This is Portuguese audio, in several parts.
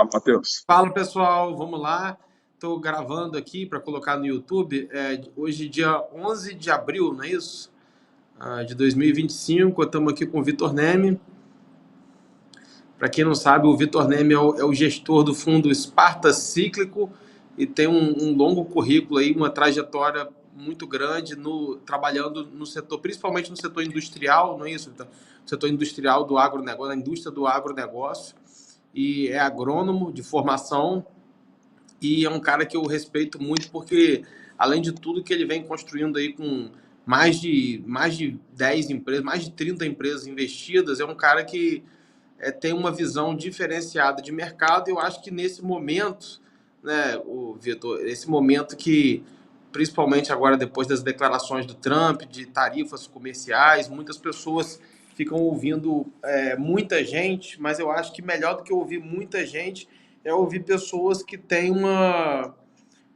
Fala, Matheus. Fala pessoal, vamos lá. Estou gravando aqui para colocar no YouTube. Hoje, dia 11 de abril, não é isso? De 2025. Estamos aqui com o Vitor Neme. Para quem não sabe, o Vitor Neme é o gestor do fundo Sparta Cíclico e tem um longo currículo aí, uma trajetória muito grande trabalhando no setor, principalmente no setor industrial, não é isso, Vitor? No setor industrial do agronegócio, na indústria do agronegócio. E é agrônomo de formação e é um cara que eu respeito muito porque, além de tudo que ele vem construindo aí com mais de 10 empresas, mais de 30 empresas investidas, é um cara que tem uma visão diferenciada de mercado. Eu acho que nesse momento, né, Vitor, esse momento que, principalmente agora depois das declarações do Trump, de tarifas comerciais, muitas pessoas ficam ouvindo muita gente, mas eu acho que melhor do que ouvir muita gente é ouvir pessoas que têm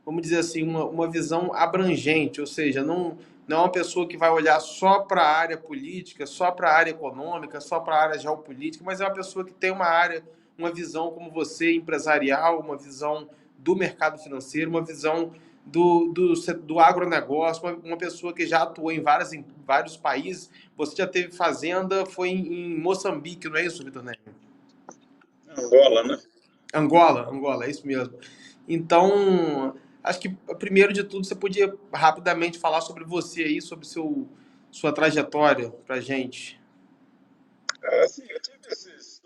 vamos dizer assim, uma visão abrangente, ou seja, não é uma pessoa que vai olhar só para a área política, só para a área econômica, só para a área geopolítica, mas é uma pessoa que tem uma visão como você, empresarial, uma visão do mercado financeiro, uma visão do agronegócio, uma pessoa que já atuou em vários países. Você já teve fazenda, foi em Moçambique, não é isso, Vitor Neme? Angola, né? Angola, é isso mesmo. Então, acho que, primeiro de tudo, você podia rapidamente falar sobre você aí, sobre sua trajetória para gente. Assim, eu tive todos esses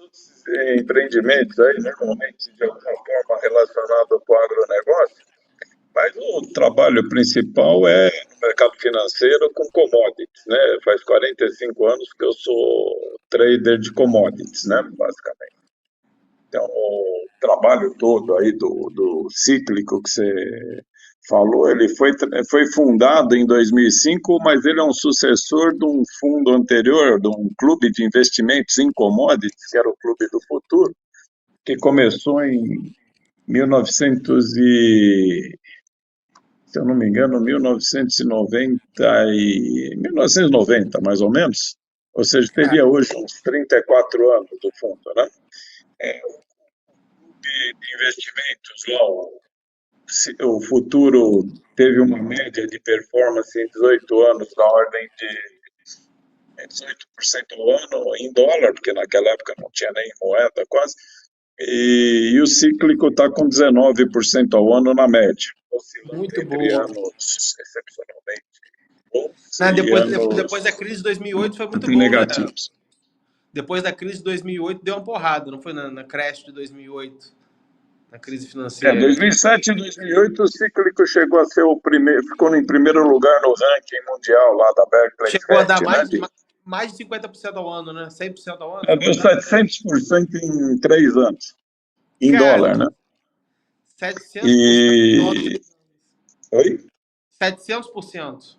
empreendimentos aí, normalmente de alguma forma relacionado com o agronegócio, mas o trabalho principal é no mercado financeiro com commodities, né? Faz 45 anos que eu sou trader de commodities, né? Basicamente. Então, o trabalho todo aí do cíclico que você falou, ele foi fundado em 2005, mas ele é um sucessor de um fundo anterior, de um clube de investimentos em commodities, que era o Clube do Futuro, que começou em 1900 se eu não me engano, 1990, mais ou menos. Ou seja, teria hoje uns 34 anos do fundo, né? De investimentos lá, o futuro teve uma média de performance em 18 anos na ordem de 18% ao ano em dólar, porque naquela época não tinha nem moeda quase, e o cíclico está com 19% ao ano na média, oscilando Muito entre boa. anos excepcionalmente bons Depois da crise de 2008 foi muito muito bom, negativos. né? Depois da crise de 2008 deu uma porrada, não foi na crash de 2008, na crise financeira. 2007 e 2008 o cíclico chegou a ser o primeiro, ficou em primeiro lugar no ranking mundial lá da Berkeley Chegou a dar Fed, mais de 50% ao ano, né? 100% ao ano? Deu 700% em 3 anos, em Cara, dólar, né? 700% E... Oi? 700%.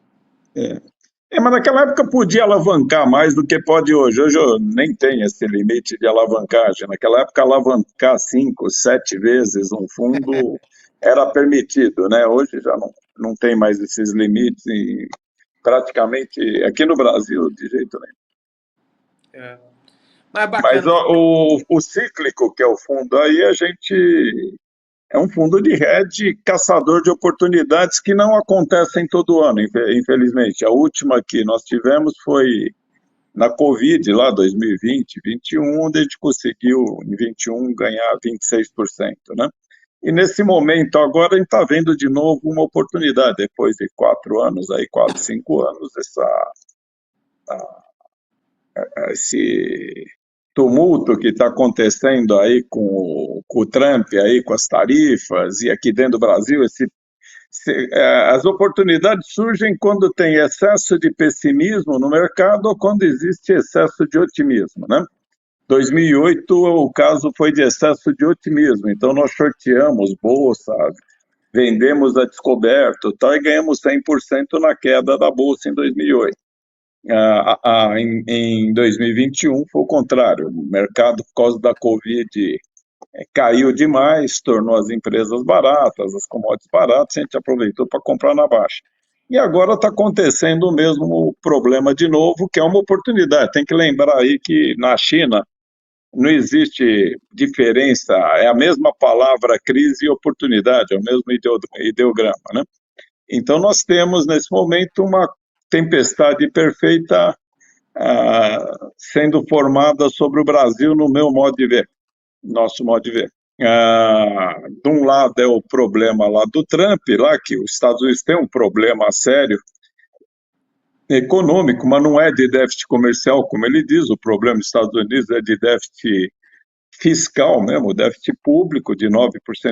Mas naquela época podia alavancar mais do que pode hoje. Hoje eu nem tenho esse limite de alavancagem. Naquela época, alavancar 5, 7 vezes um fundo era permitido, né? Hoje já não tem mais esses limites e praticamente aqui no Brasil, de jeito nenhum. Mas é Mas bacana. o cíclico, que é o fundo aí, é um fundo de hedge caçador de oportunidades que não acontecem todo ano, infelizmente. A última que nós tivemos foi na Covid, lá 2020, 2021, onde a gente conseguiu, em 2021, ganhar 26%, né? E nesse momento agora a gente está vendo de novo uma oportunidade, depois de 4 anos, aí 4, 5 anos, esse tumulto que está acontecendo aí com o Trump, aí, com as tarifas, e aqui dentro do Brasil, as oportunidades surgem quando tem excesso de pessimismo no mercado ou quando existe excesso de otimismo, né? 2008 o caso foi de excesso de otimismo, então nós shorteamos bolsa, vendemos a descoberto, tá, e ganhamos 100% na queda da bolsa em 2008. Em 2021 foi o contrário, o mercado por causa da Covid caiu demais, tornou as empresas baratas, as commodities baratas, a gente aproveitou para comprar na baixa. E agora está acontecendo o mesmo problema de novo, que é uma oportunidade. Tem que lembrar aí que na China não existe diferença, é a mesma palavra crise e oportunidade, é o mesmo ideograma, né? Então nós temos nesse momento uma tempestade perfeita sendo formada sobre o Brasil no meu modo de ver, nosso modo de ver. De um lado é o problema lá do Trump, lá que os Estados Unidos têm um problema sério econômico, mas não é de déficit comercial, como ele diz, o problema dos Estados Unidos é de déficit fiscal mesmo, o déficit público de 9%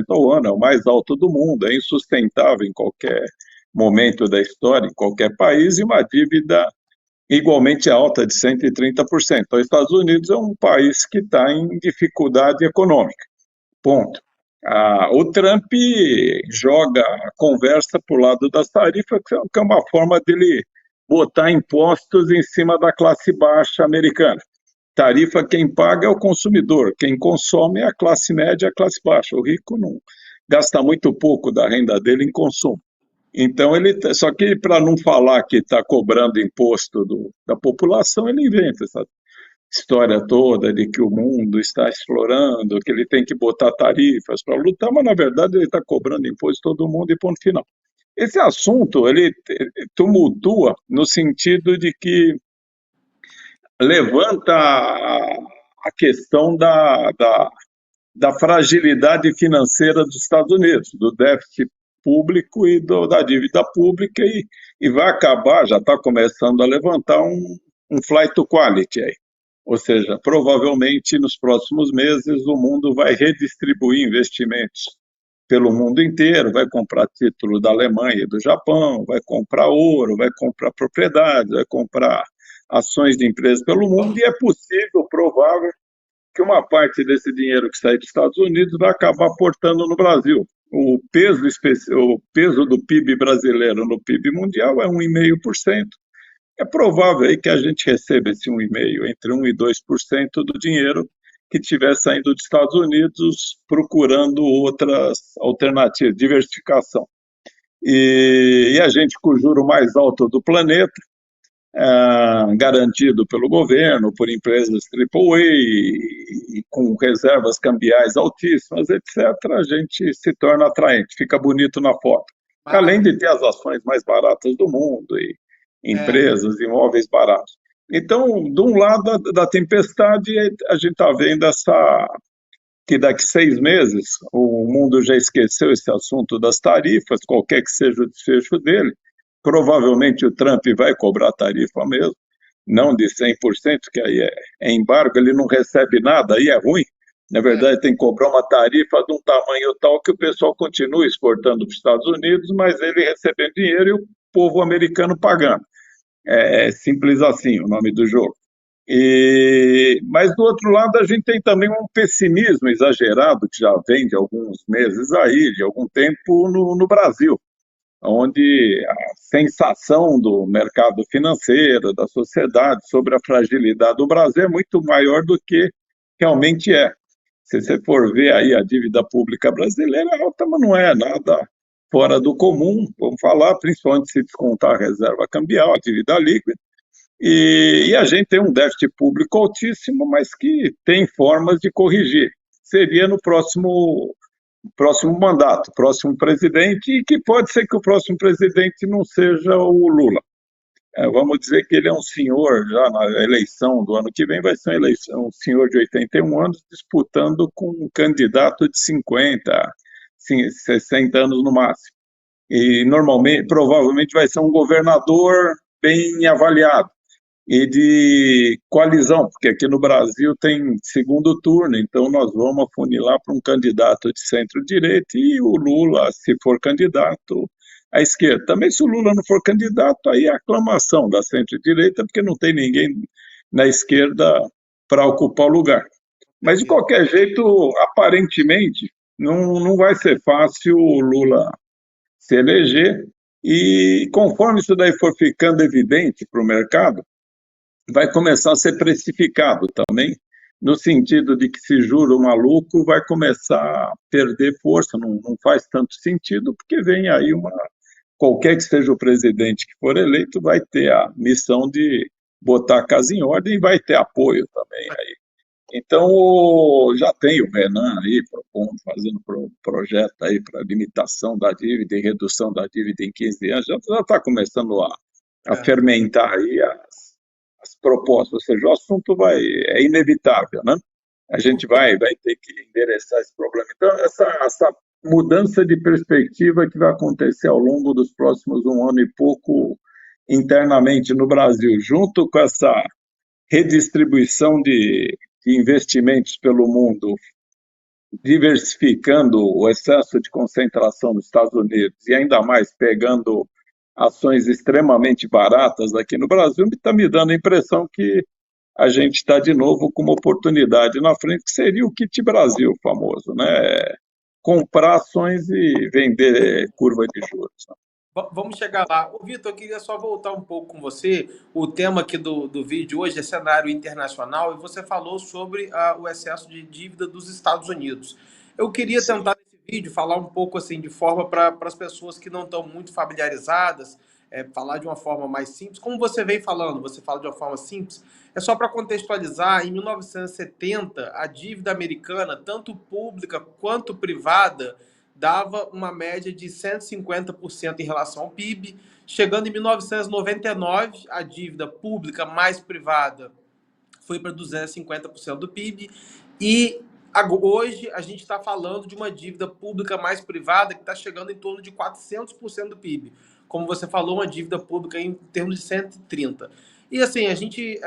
ao ano, é o mais alto do mundo, é insustentável em qualquer momento da história, em qualquer país, e uma dívida igualmente alta de 130%. Então, os Estados Unidos é um país que está em dificuldade econômica, ponto. O Trump joga a conversa para o lado das tarifas, que é uma forma dele botar impostos em cima da classe baixa americana. Tarifa quem paga é o consumidor, quem consome é a classe média e a classe baixa. O rico não gasta muito pouco da renda dele em consumo. Então, só que para não falar que está cobrando imposto da população, ele inventa essa história toda de que o mundo está explorando, que ele tem que botar tarifas para lutar, mas na verdade ele está cobrando imposto de todo mundo e ponto final. Esse assunto, ele tumultua no sentido de que levanta a questão da fragilidade financeira dos Estados Unidos, do déficit público e da dívida pública, e vai acabar, já está começando a levantar um flight to quality aí. Ou seja, provavelmente nos próximos meses o mundo vai redistribuir investimentos pelo mundo inteiro, vai comprar título da Alemanha e do Japão, vai comprar ouro, vai comprar propriedades, vai comprar ações de empresas pelo mundo, e é possível, provável, que uma parte desse dinheiro que sai dos Estados Unidos vai acabar aportando no Brasil. O peso do PIB brasileiro no PIB mundial é 1,5%. É provável aí que a gente receba esse 1,5%, entre 1% e 2% do dinheiro que estiver saindo dos Estados Unidos procurando outras alternativas, diversificação. E a gente com o juro mais alto do planeta, garantido pelo governo, por empresas AAA, e com reservas cambiais altíssimas, etc., a gente se torna atraente, fica bonito na foto. Além de ter as ações mais baratas do mundo e empresas, imóveis baratos. Então, de um lado da tempestade, a gente está vendo que daqui 6 meses o mundo já esqueceu esse assunto das tarifas, qualquer que seja o desfecho dele. Provavelmente o Trump vai cobrar tarifa mesmo, não de 100%, que aí é embargo, ele não recebe nada, aí é ruim. Na verdade, tem que cobrar uma tarifa de um tamanho tal que o pessoal continue exportando para os Estados Unidos, mas ele recebendo dinheiro e o povo americano pagando. É simples assim o nome do jogo. Mas, do outro lado, a gente tem também um pessimismo exagerado, que já vem de alguns meses aí, de algum tempo no Brasil, onde a sensação do mercado financeiro, da sociedade, sobre a fragilidade do Brasil é muito maior do que realmente é. Se você for ver aí a dívida pública brasileira, é alta, mas não é nada fora do comum, vamos falar, principalmente se descontar a reserva cambial, a dívida líquida, e a gente tem um déficit público altíssimo, mas que tem formas de corrigir. Seria no próximo mandato, próximo presidente, e que pode ser que o próximo presidente não seja o Lula. Vamos dizer que ele é um senhor, já na eleição do ano que vem, vai ser um senhor de 81 anos disputando com um candidato de 50, 60 anos no máximo. E normalmente, provavelmente vai ser um governador bem avaliado e de coalizão, porque aqui no Brasil tem segundo turno, então nós vamos afunilar para um candidato de centro-direita e o Lula, se for candidato, à esquerda. Também se o Lula não for candidato, aí é aclamação da centro-direita, porque não tem ninguém na esquerda para ocupar o lugar. Mas, de qualquer jeito, aparentemente, não vai ser fácil o Lula se eleger, e conforme isso daí for ficando evidente para o mercado, vai começar a ser precificado também, no sentido de que se juro maluco vai começar a perder força, não faz tanto sentido, porque vem aí qualquer que seja o presidente que for eleito, vai ter a missão de botar a casa em ordem e vai ter apoio também aí Então, já tem o Renan aí propondo, fazendo projeto aí para limitação da dívida e redução da dívida em 15 anos, já está começando a É. fermentar aí as propostas, ou seja, o assunto é inevitável, né? A gente vai ter que endereçar esse problema. Então, essa mudança de perspectiva que vai acontecer ao longo dos próximos um ano e pouco internamente no Brasil, junto com essa redistribuição de investimentos pelo mundo, diversificando o excesso de concentração nos Estados Unidos e ainda mais pegando ações extremamente baratas aqui no Brasil, está me dando a impressão que a gente está de novo com uma oportunidade na frente, que seria o kit Brasil famoso, né? Comprar ações e vender curva de juros. Vamos chegar lá. Ô, Vitor, eu queria só voltar um pouco com você. O tema aqui do vídeo hoje é cenário internacional e você falou sobre o excesso de dívida dos Estados Unidos. Eu queria Sim. tentar nesse vídeo falar um pouco assim de forma para as pessoas que não estão muito familiarizadas, falar de uma forma mais simples. Como você vem falando, você fala de uma forma simples. É só para contextualizar, em 1970, a dívida americana, tanto pública quanto privada, dava uma média de 150% em relação ao PIB. Chegando em 1999, a dívida pública mais privada foi para 250% do PIB. E hoje a gente está falando de uma dívida pública mais privada que está chegando em torno de 400% do PIB. Como você falou, uma dívida pública em termos de 130%. E assim,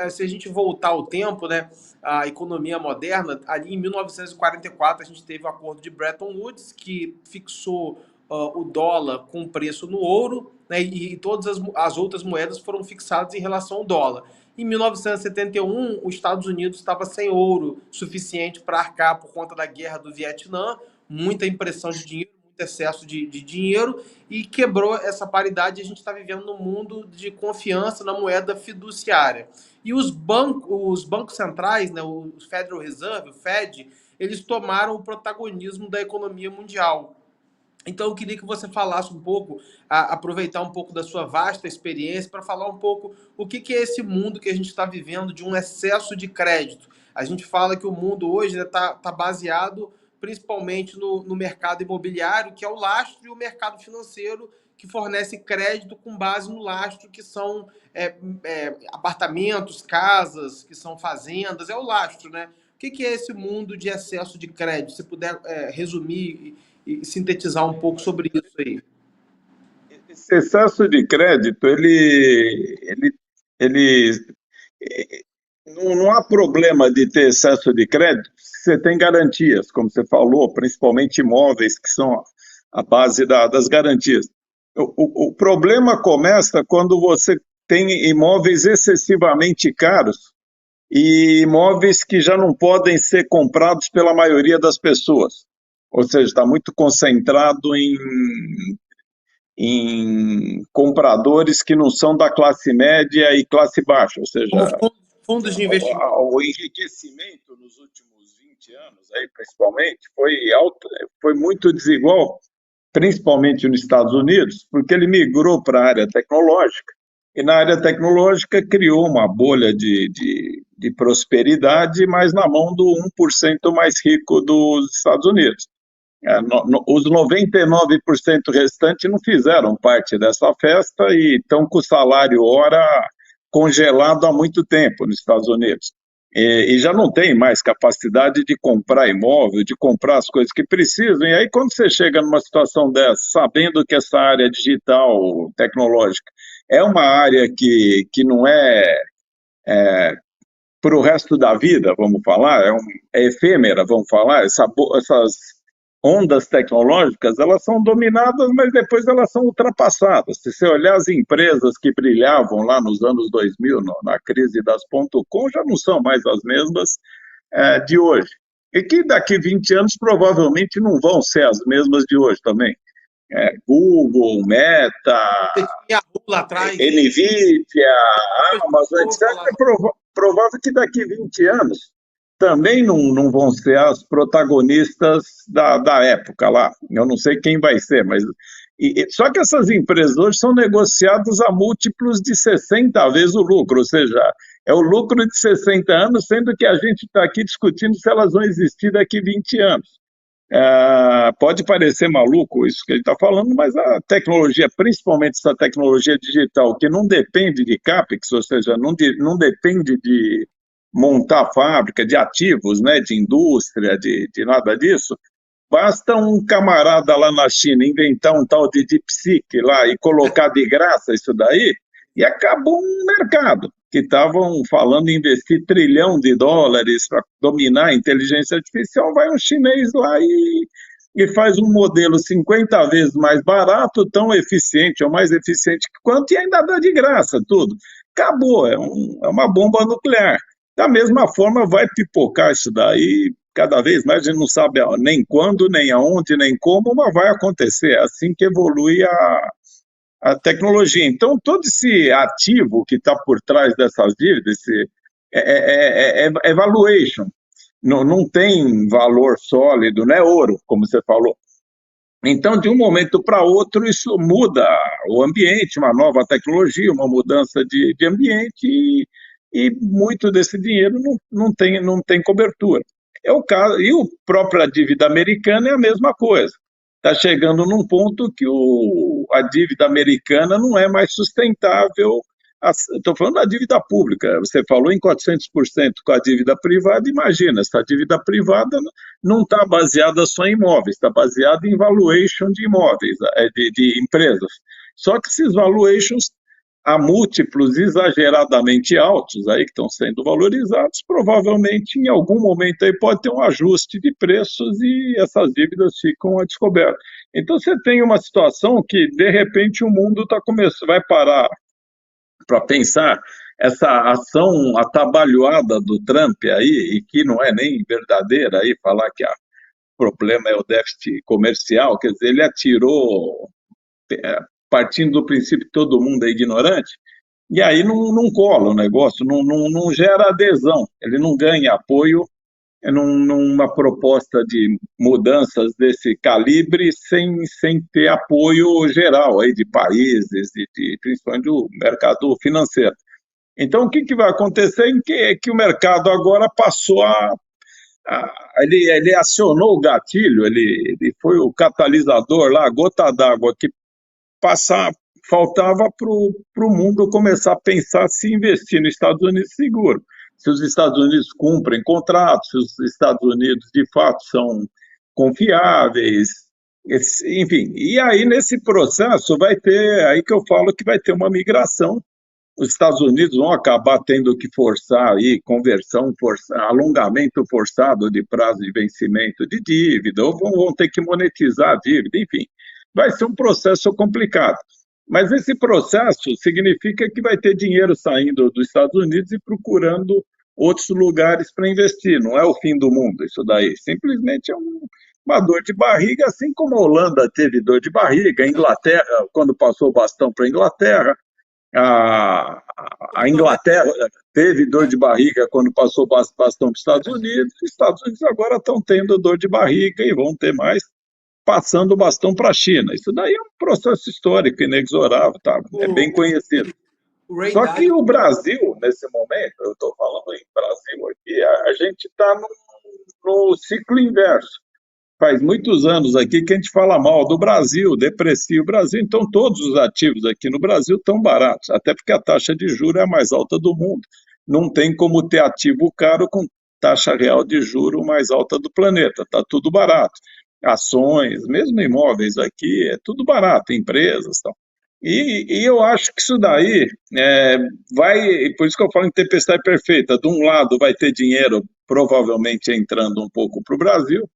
se a gente voltar ao tempo, né, a economia moderna, ali em 1944 a gente teve o acordo de Bretton Woods, que fixou o dólar com preço no ouro, né, e todas as outras moedas foram fixadas em relação ao dólar. Em 1971, os Estados Unidos estava sem ouro suficiente para arcar por conta da guerra do Vietnã, muita impressão de dinheiro, muito excesso de dinheiro, e quebrou essa paridade. A gente está vivendo num mundo de confiança na moeda fiduciária. E os bancos centrais, né, o Federal Reserve, o Fed, eles tomaram o protagonismo da economia mundial. Então, eu queria que você falasse um pouco, aproveitar um pouco da sua vasta experiência para falar um pouco o que é esse mundo que a gente está vivendo de um excesso de crédito. A gente fala que o mundo hoje está baseado principalmente no mercado imobiliário, que é o lastro, e o mercado financeiro, que fornece crédito com base no lastro, que são apartamentos, casas, que são fazendas, é o lastro, né? O que é esse mundo de excesso de crédito? Se puder resumir e sintetizar um pouco sobre isso aí. Esse excesso de crédito, ele não há problema de ter excesso de crédito se você tem garantias, como você falou, principalmente imóveis, que são a base das garantias. O problema começa quando você tem imóveis excessivamente caros e imóveis que já não podem ser comprados pela maioria das pessoas. Ou seja, está muito concentrado em compradores que não são da classe média e classe baixa, ou Como seja, fundos de investimento. o enriquecimento nos últimos 20 anos, aí, principalmente, foi, alto, foi muito desigual, principalmente nos Estados Unidos, porque ele migrou para a área tecnológica, e na área tecnológica criou uma bolha de prosperidade, mas na mão do 1% mais rico dos Estados Unidos. Os 99% restantes não fizeram parte dessa festa e estão com o salário hora congelado há muito tempo nos Estados Unidos. E já não tem mais capacidade de comprar imóvel, de comprar as coisas que precisam. E aí, quando você chega numa situação dessa, sabendo que essa área digital, tecnológica, é uma área que não é para o resto da vida, vamos falar, é efêmera, vamos falar, essas ondas tecnológicas, elas são dominadas, mas depois elas são ultrapassadas. Se você olhar as empresas que brilhavam lá nos anos 2000, na crise das .com, já não são mais as mesmas de hoje. E que daqui 20 anos provavelmente não vão ser as mesmas de hoje também. Google, Meta, Você tinha a lá atrás. Nvidia, Amazon, etc. É provável que daqui 20 anos também não vão ser as protagonistas da época lá. Eu não sei quem vai ser, mas. Só que essas empresas hoje são negociadas a múltiplos de 60 vezes o lucro, ou seja, É o lucro de 60 anos, sendo que a gente está aqui discutindo se elas vão existir daqui 20 anos. Pode parecer maluco isso que ele está falando, mas a tecnologia, principalmente essa tecnologia digital, que não depende de CAPEX, ou seja, não depende de montar fábrica, de ativos, né, de indústria, de nada disso. Basta um camarada lá na China inventar um tal de DeepSeek lá e colocar de graça isso daí, e acabou um mercado que estavam falando em investir US$ 1 trilhão para dominar a inteligência artificial. Vai um chinês lá e faz um modelo 50 vezes mais barato, tão eficiente ou mais eficiente que quanto, e ainda dá de graça tudo. Acabou, é uma bomba nuclear. Da mesma forma, vai pipocar isso daí cada vez mais, a gente não sabe nem quando, nem aonde, nem como, mas vai acontecer. É assim que evolui a tecnologia. Então, todo esse ativo que está por trás dessas dívidas, esse é valuation, não tem valor sólido, não é ouro, como você falou. Então, de um momento para outro, isso muda o ambiente, uma nova tecnologia, uma mudança de ambiente, e muito desse dinheiro não tem cobertura. É o caso, e a própria dívida americana é a mesma coisa. Está chegando num ponto que a dívida americana não é mais sustentável. Estou falando da dívida pública, você falou em 400% com a dívida privada, imagina, essa dívida privada não está baseada só em imóveis, está baseada em valuation de imóveis, de empresas. Só que esses valuations, a múltiplos exageradamente altos aí que estão sendo valorizados, provavelmente em algum momento aí pode ter um ajuste de preços e essas dívidas ficam a descoberto. Então você tem uma situação que de repente o mundo vai parar para pensar essa ação atabalhoada do Trump aí, e que não é nem verdadeira aí, falar que o problema é o déficit comercial, quer dizer, ele atirou partindo do princípio que todo mundo é ignorante, e aí não cola o negócio, não gera adesão, ele não ganha apoio numa proposta de mudanças desse calibre sem ter apoio geral aí de países, principalmente do mercado financeiro. Então, o que vai acontecer é que o mercado agora passou ele acionou o gatilho, ele foi o catalisador lá, a gota d'água que faltava para o mundo começar a pensar se investir nos Estados Unidos seguro. Se os Estados Unidos cumprem contratos, se os Estados Unidos de fato são confiáveis, enfim. E aí nesse processo vai ter, aí que eu falo que vai ter uma migração. Os Estados Unidos vão acabar tendo que forçar aí conversão, alongamento forçado de prazo de vencimento de dívida, ou vão ter que monetizar a dívida, enfim. Vai ser um processo complicado. Mas esse processo significa que vai ter dinheiro saindo dos Estados Unidos e procurando outros lugares para investir. Não é o fim do mundo isso daí. Simplesmente é uma dor de barriga, assim como a Holanda teve dor de barriga, a Inglaterra, quando passou o bastão para a Inglaterra, a Inglaterra teve dor de barriga quando passou o bastão para os Estados Unidos. Os Estados Unidos agora estão tendo dor de barriga e vão ter mais, passando o bastão para a China. Isso daí é um processo histórico inexorável, tá? É bem conhecido. Só que o Brasil, nesse momento, eu estou falando em Brasil aqui, a gente está no ciclo inverso. Faz muitos anos aqui que a gente fala mal do Brasil, deprecia o Brasil, então todos os ativos aqui no Brasil estão baratos, até porque a taxa de juros é a mais alta do mundo. Não tem como ter ativo caro com taxa real de juros mais alta do planeta, está tudo barato. Ações, mesmo imóveis aqui, é tudo barato, empresas e tal. E eu acho que isso daí vai, por isso que eu falo em tempestade perfeita, de um lado vai ter dinheiro provavelmente entrando um pouco para o Brasil,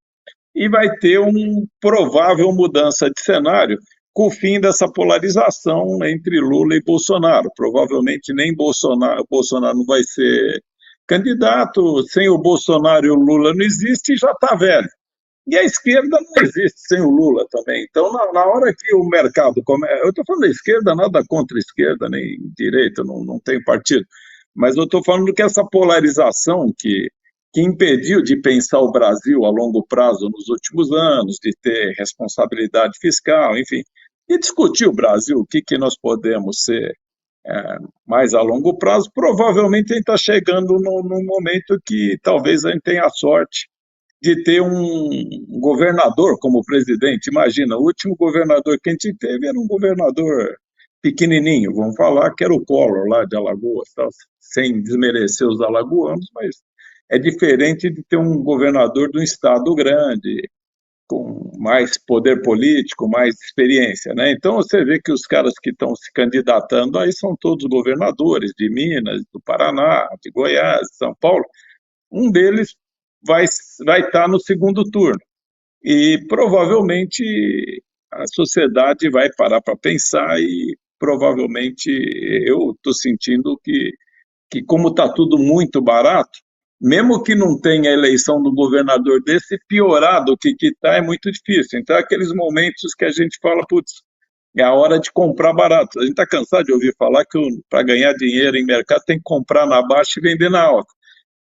e vai ter uma provável mudança de cenário com o fim dessa polarização entre Lula e Bolsonaro. Provavelmente nem Bolsonaro não vai ser candidato, sem o Bolsonaro e o Lula não existe e já está velho. E a esquerda não existe sem o Lula também. Então, na hora que o mercado começa... Eu estou falando da esquerda, nada contra a esquerda, nem direita, não tem partido. Mas eu estou falando que essa polarização que impediu de pensar o Brasil a longo prazo nos últimos anos, de ter responsabilidade fiscal, enfim, e discutir o Brasil, o que nós podemos ser mais a longo prazo, provavelmente a gente está chegando num momento que talvez a gente tenha a sorte de ter um governador como presidente. Imagina, o último governador que a gente teve era um governador pequenininho, vamos falar que era o Collor lá de Alagoas, tá? Sem desmerecer os alagoanos, mas é diferente de ter um governador de um estado grande, com mais poder político, mais experiência, né? Então você vê que os caras que estão se candidatando aí são todos governadores de Minas, do Paraná, de Goiás, de São Paulo. Um deles vai vai estar no segundo turno e provavelmente a sociedade vai parar para pensar e provavelmente eu estou sentindo que como está tudo muito barato, mesmo que não tenha eleição do governador desse, piorar do que está é muito difícil. Então, é aqueles momentos que a gente fala, putz, é a hora de comprar barato. A gente está cansado de ouvir falar que para ganhar dinheiro em mercado tem que comprar na baixa e vender na alta.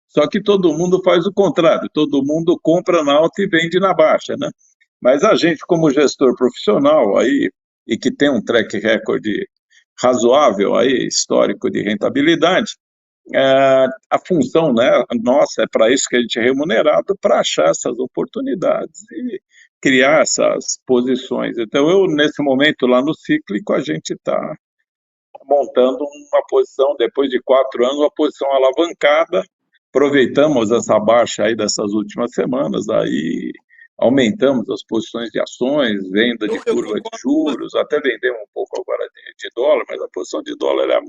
Só que todo mundo faz o contrário, todo mundo compra na alta e vende na baixa, né? Mas a gente, como gestor profissional aí, e que tem um track record razoável aí, histórico de rentabilidade, a função, né, nossa, é para isso que a gente é remunerado, para achar essas oportunidades e criar essas posições. Então, eu, nesse momento lá no cíclico, a gente está montando uma posição, depois de 4 anos, uma posição alavancada. Aproveitamos essa baixa aí dessas últimas semanas, aí aumentamos as posições de ações, venda de Eu curva de concordo com você. juros, até vendemos um pouco agora de dólar, mas a posição de dólar é,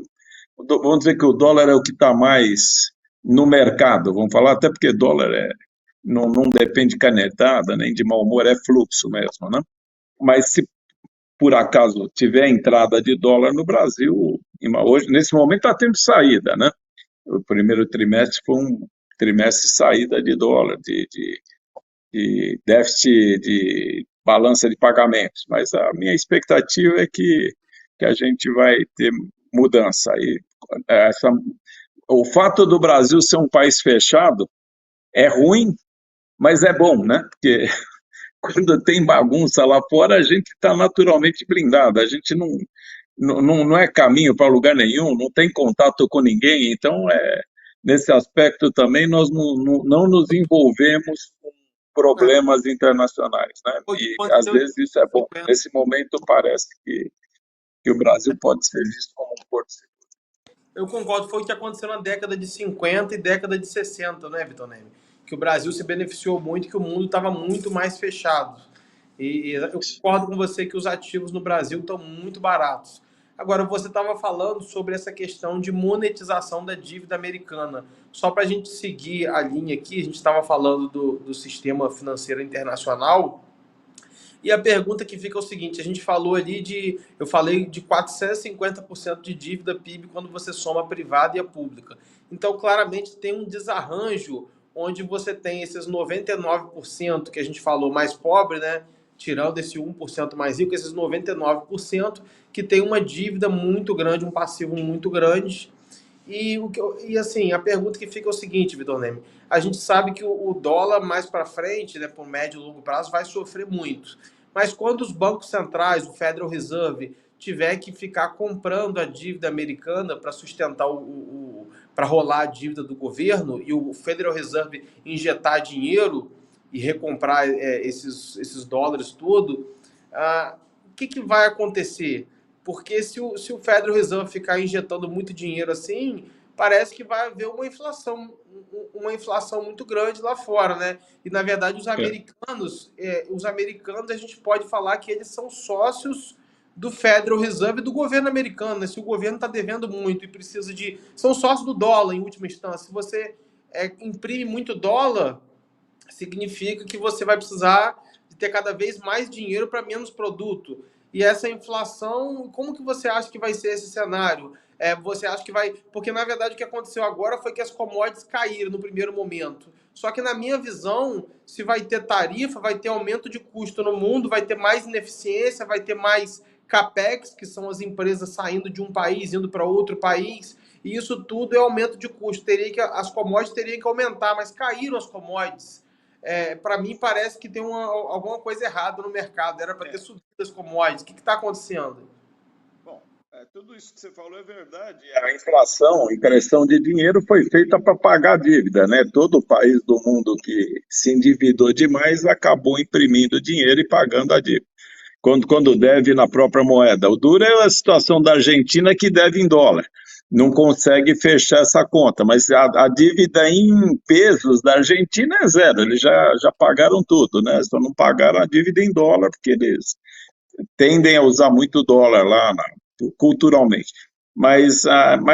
vamos dizer que o dólar é o que está mais no mercado, vamos falar, até porque dólar não depende de canetada, nem de mau humor, é fluxo mesmo, né? Mas se por acaso tiver entrada de dólar no Brasil, hoje, nesse momento está tendo saída, né? O primeiro trimestre foi um trimestre de saída de dólar, de déficit de balança de pagamentos, mas a minha expectativa é que a gente vai ter mudança aí. Essa, o fato do Brasil ser um país fechado é ruim, mas é bom, né? Porque quando tem bagunça lá fora, a gente está naturalmente blindado, a gente não é caminho para lugar nenhum, não tem contato com ninguém, então nesse aspecto também nós não nos envolvemos com É, problemas internacionais, né? foi o que E às aconteceu em vezes isso é bom. 50. Nesse momento parece que o Brasil pode ser visto como um porto seguro. Eu concordo, foi o que aconteceu na década de 50 e década de 60, né, Vitor Neme? Que o Brasil se beneficiou muito, que o mundo estava muito mais fechado. E eu concordo com você que os ativos no Brasil estão muito baratos. Agora, você estava falando sobre essa questão de monetização da dívida americana. Só para a gente seguir a linha aqui, a gente estava falando do sistema financeiro internacional. E a pergunta que fica é o seguinte: a gente falou ali eu falei de 450% de dívida PIB quando você soma a privada e a pública. Então, claramente, tem um desarranjo onde você tem esses 99% que a gente falou mais pobre, né? Tirando esse 1% mais rico, esses 99% que tem uma dívida muito grande, um passivo muito grande. E assim, a pergunta que fica é o seguinte, Vitor Neme: a gente sabe que o dólar mais para frente, né, por médio e longo prazo, vai sofrer muito. Mas quando os bancos centrais, o Federal Reserve, tiver que ficar comprando a dívida americana para sustentar para rolar a dívida do governo e o Federal Reserve injetar dinheiro e recomprar esses dólares tudo, o que vai acontecer? Porque se o Federal Reserve ficar injetando muito dinheiro assim, parece que vai haver uma inflação muito grande lá fora, né? E na verdade os americanos a gente pode falar que eles são sócios do Federal Reserve e do governo americano, né? Se o governo está devendo muito e precisa são sócios do dólar em última instância. Se você imprime muito dólar, significa que você vai precisar de ter cada vez mais dinheiro para menos produto. E essa inflação, como que você acha que vai ser esse cenário? Você acha que vai... Porque, na verdade, o que aconteceu agora foi que as commodities caíram no primeiro momento. Só que, na minha visão, se vai ter tarifa, vai ter aumento de custo no mundo, vai ter mais ineficiência, vai ter mais capex, que são as empresas saindo de um país, indo para outro país, e isso tudo é aumento de custo. As commodities teriam que aumentar, mas caíram as commodities. Para mim parece que tem alguma coisa errada no mercado. Era para ter subido as commodities. O que está acontecendo? Bom, Tudo isso que você falou é verdade. A inflação, a impressão de dinheiro foi feita para pagar a dívida, né? Todo país do mundo que se endividou demais acabou imprimindo dinheiro e pagando a dívida. Quando deve na própria moeda. O duro é a situação da Argentina que deve em dólar. Não consegue fechar essa conta, mas a dívida em pesos da Argentina é zero, eles já pagaram tudo, né? Só não pagaram a dívida em dólar, porque eles tendem a usar muito dólar lá, culturalmente. Mas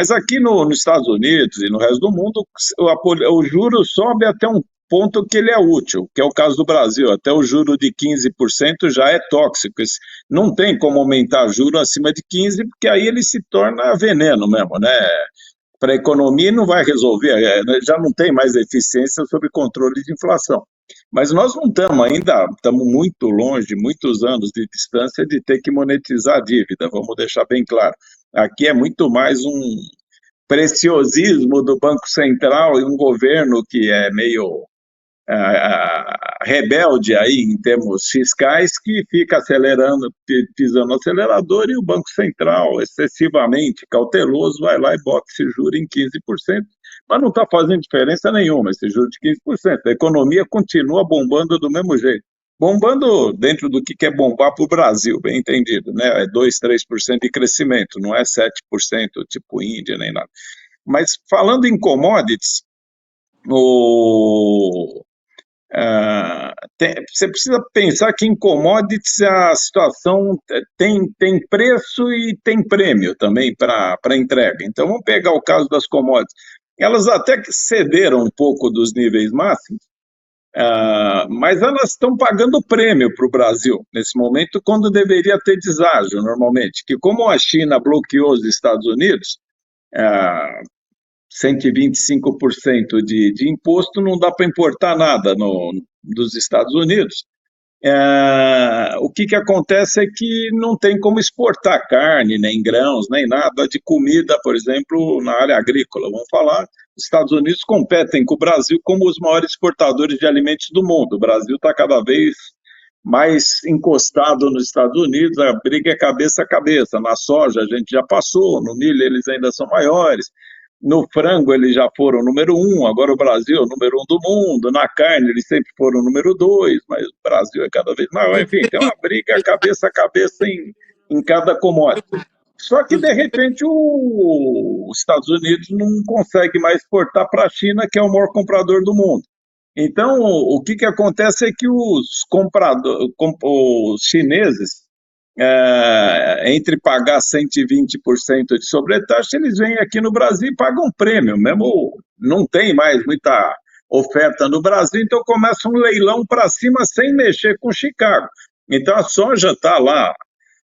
aqui nos Estados Unidos e no resto do mundo, o juro sobe até um ponto que ele é útil, que é o caso do Brasil. Até o juro de 15% já é tóxico. Não tem como aumentar juro acima de 15%, porque aí ele se torna veneno mesmo, né? Para a economia não vai resolver, já não tem mais eficiência sobre controle de inflação. Mas nós não estamos ainda, estamos muito longe, muitos anos de distância de ter que monetizar a dívida, vamos deixar bem claro. Aqui é muito mais um preciosismo do Banco Central e um governo que é meio rebelde aí em termos fiscais, que fica acelerando, pisando no acelerador, e o Banco Central, excessivamente cauteloso, vai lá e bota esse juro em 15%, mas não está fazendo diferença nenhuma esse juro de 15%. A economia continua bombando do mesmo jeito. Bombando dentro do que é bombar para o Brasil, bem entendido, né? É 2, 3% de crescimento, não é 7% tipo Índia nem nada. Mas falando em commodities, o, você precisa pensar que em commodities a situação tem preço e tem prêmio também para entrega. Então vamos pegar o caso das commodities. Elas até que cederam um pouco dos níveis máximos, mas elas estão pagando prêmio para o Brasil nesse momento, quando deveria ter deságio normalmente. Que como a China bloqueou os Estados Unidos, 125% de imposto, não dá para importar nada dos Estados Unidos. O que acontece é que não tem como exportar carne, nem grãos, nem nada de comida, por exemplo, na área agrícola. Vamos falar, os Estados Unidos competem com o Brasil como os maiores exportadores de alimentos do mundo. O Brasil está cada vez mais encostado nos Estados Unidos, a briga é cabeça a cabeça. Na soja a gente já passou, no milho eles ainda são maiores. No frango eles já foram o número um, agora o Brasil é o número um do mundo. Na carne eles sempre foram o número dois, mas o Brasil é cada vez maior. Enfim, tem uma briga cabeça a cabeça em cada commodity. Só que, de repente, os Estados Unidos não consegue mais exportar para a China, que é o maior comprador do mundo. Então, o que acontece é que os chineses, entre pagar 120% de sobretaxa, eles vêm aqui no Brasil e pagam um prêmio, mesmo não tem mais muita oferta no Brasil, então começa um leilão para cima sem mexer com Chicago. Então a soja está lá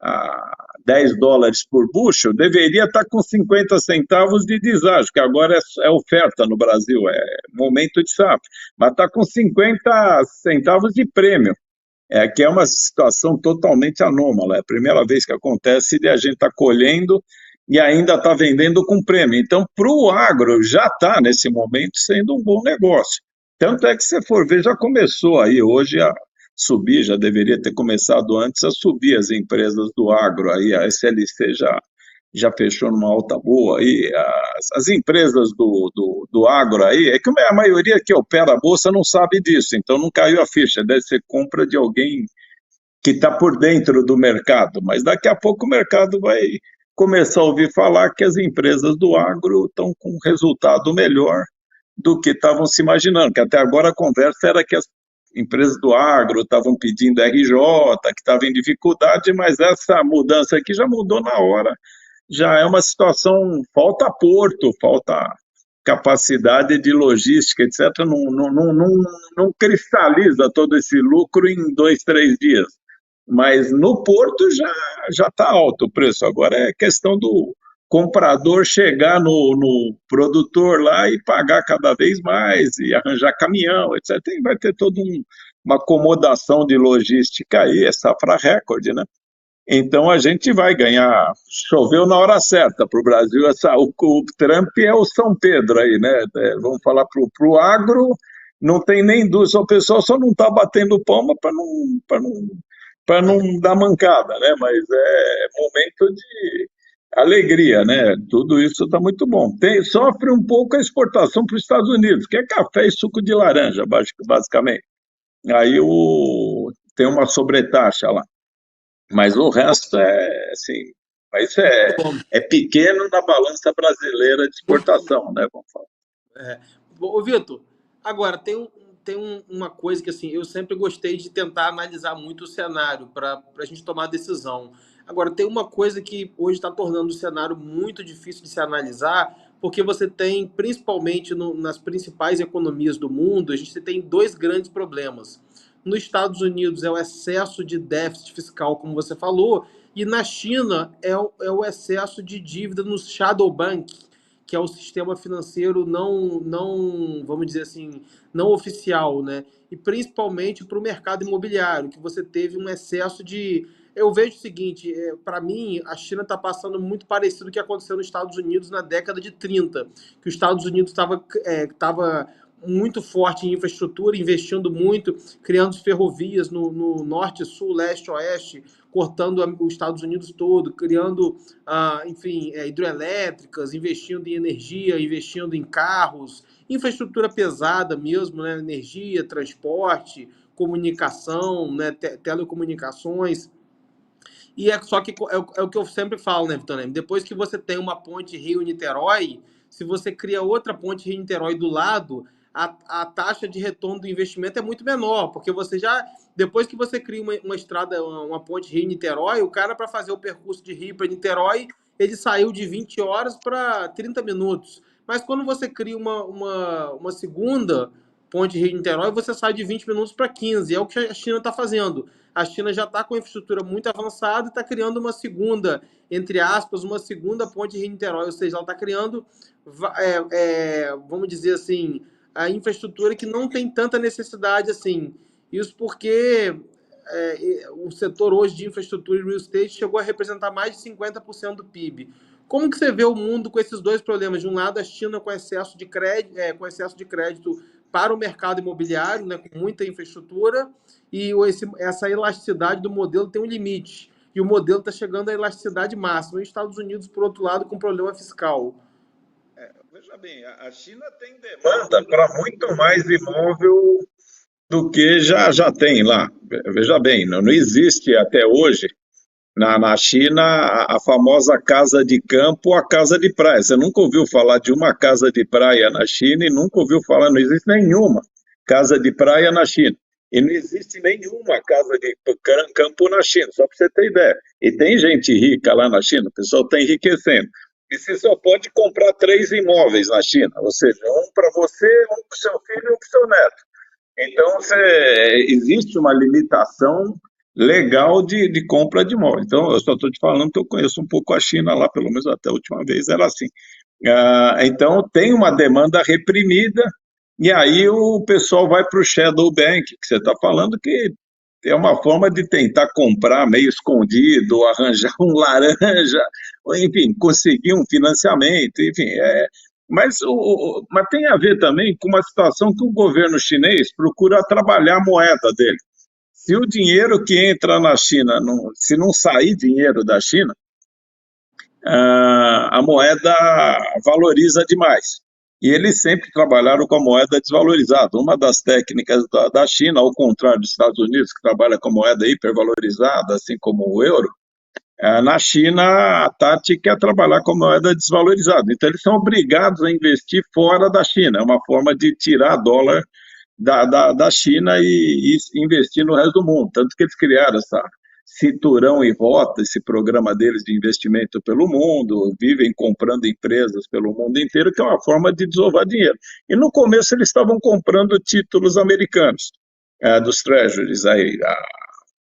a $10 por bushel, deveria estar com 50 centavos de deságio, que agora é oferta no Brasil, é momento de safra, mas está com 50 centavos de prêmio. Que é uma situação totalmente anômala. É a primeira vez que acontece de a gente estar colhendo e ainda está vendendo com prêmio. Então, para o agro, já está, nesse momento, sendo um bom negócio. Tanto é que, se for ver, já começou aí hoje a subir, já deveria ter começado antes a subir as empresas do agro. Aí a SLC já fechou numa alta boa. Aí as empresas do agro aí, é que a maioria que opera a bolsa não sabe disso, então não caiu a ficha, deve ser compra de alguém que está por dentro do mercado, mas daqui a pouco o mercado vai começar a ouvir falar que as empresas do agro estão com resultado melhor do que estavam se imaginando, que até agora a conversa era que as empresas do agro estavam pedindo RJ, que estavam em dificuldade, mas essa mudança aqui já mudou na hora. Já é uma situação, falta porto, falta capacidade de logística, etc. Não cristaliza todo esse lucro em 2, 3 dias. Mas no porto já está alto o preço. Agora é questão do comprador chegar no produtor lá e pagar cada vez mais, e arranjar caminhão, etc. E vai ter toda uma acomodação de logística aí, é safra recorde, né? Então a gente vai ganhar. Choveu na hora certa para o Brasil. O Trump é o São Pedro aí, né? Vamos falar para o agro, não tem nem dúvida. O pessoal só não está batendo palma para não dar mancada, né? Mas é momento alegria, né? Tudo isso está muito bom. Sofre um pouco a exportação para os Estados Unidos, que é café e suco de laranja, basicamente. Aí tem uma sobretaxa lá. Mas o resto é assim, mas Muito bom. é pequeno na balança brasileira de Muito, exportação, né? Vamos falar. é. Ô, Vitor, agora uma coisa que assim, eu sempre gostei de tentar analisar muito o cenário para a gente tomar decisão. Agora, tem uma coisa que hoje está tornando o cenário muito difícil de se analisar, porque você tem, principalmente nas principais economias do mundo, a gente tem dois grandes problemas. Nos Estados Unidos é o excesso de déficit fiscal, como você falou, e na China é o excesso de dívida nos shadow bank, que é o sistema financeiro não, vamos dizer assim, não oficial, né? E principalmente para o mercado imobiliário, que você teve um excesso de. Eu vejo o seguinte, para mim, a China está passando muito parecido com o que aconteceu nos Estados Unidos na década de 30, que os Estados Unidos tava muito forte em infraestrutura, investindo muito, criando ferrovias no norte, sul, leste, oeste, cortando os Estados Unidos todo, criando, enfim, hidrelétricas, investindo em energia, investindo em carros, infraestrutura pesada mesmo, né? Energia, transporte, comunicação, né? Telecomunicações. E é só que é o que eu sempre falo, né, Vitor? Depois que você tem uma ponte Rio-Niterói, se você cria outra ponte Rio-Niterói do lado, a taxa de retorno do investimento é muito menor, porque você já, depois que você cria uma estrada, uma ponte Rio-Niterói, o cara, para fazer o percurso de Rio para Niterói, ele saiu de 20 horas para 30 minutos. Mas quando você cria uma segunda ponte Rio-Niterói, você sai de 20 minutos para 15. É o que a China está fazendo. A China já está com a infraestrutura muito avançada e está criando uma segunda, entre aspas, uma segunda ponte Rio-Niterói, ou seja, ela está criando, vamos dizer assim, a infraestrutura que não tem tanta necessidade assim. Isso porque o setor hoje de infraestrutura e real estate chegou a representar mais de 50% do PIB. Como que você vê o mundo com esses dois problemas? De um lado, a China com excesso de crédito para o mercado imobiliário, né, com muita infraestrutura, e essa elasticidade do modelo tem um limite. E o modelo está chegando à elasticidade máxima. E os Estados Unidos, por outro lado, com problema fiscal. Veja bem, a China tem demanda para muito mais imóvel do que já tem lá. Veja bem, não existe até hoje na China a famosa casa de campo, a casa de praia. Você nunca ouviu falar de uma casa de praia na China e nunca ouviu falar, não existe nenhuma casa de praia na China. E não existe nenhuma casa de campo na China, só para você ter ideia. E tem gente rica lá na China, o pessoal está enriquecendo. E você só pode comprar 3 imóveis na China, ou seja, um para você, um para o seu filho e um para o seu neto. Então, existe uma limitação legal de compra de imóvel. Então, eu só estou te falando que eu conheço um pouco a China lá, pelo menos até a última vez era assim. Então, tem uma demanda reprimida, e aí o pessoal vai para o shadow bank, que você está falando, que é uma forma de tentar comprar meio escondido, arranjar um laranja, enfim, conseguir um financiamento, enfim. Mas tem a ver também com uma situação que o governo chinês procura trabalhar a moeda dele. Se o dinheiro que entra na China, se não sair dinheiro da China, a moeda valoriza demais. E eles sempre trabalharam com a moeda desvalorizada. Uma das técnicas da China, ao contrário dos Estados Unidos, que trabalha com a moeda hipervalorizada, assim como o euro, na China a tática é trabalhar com a moeda desvalorizada. Então eles são obrigados a investir fora da China. É uma forma de tirar dólar da China e investir no resto do mundo. Tanto que eles criaram essa cinturão e rota, esse programa deles de investimento pelo mundo, vivem comprando empresas pelo mundo inteiro, que é uma forma de desovar dinheiro. E no começo eles estavam comprando títulos americanos, dos treasuries, aí,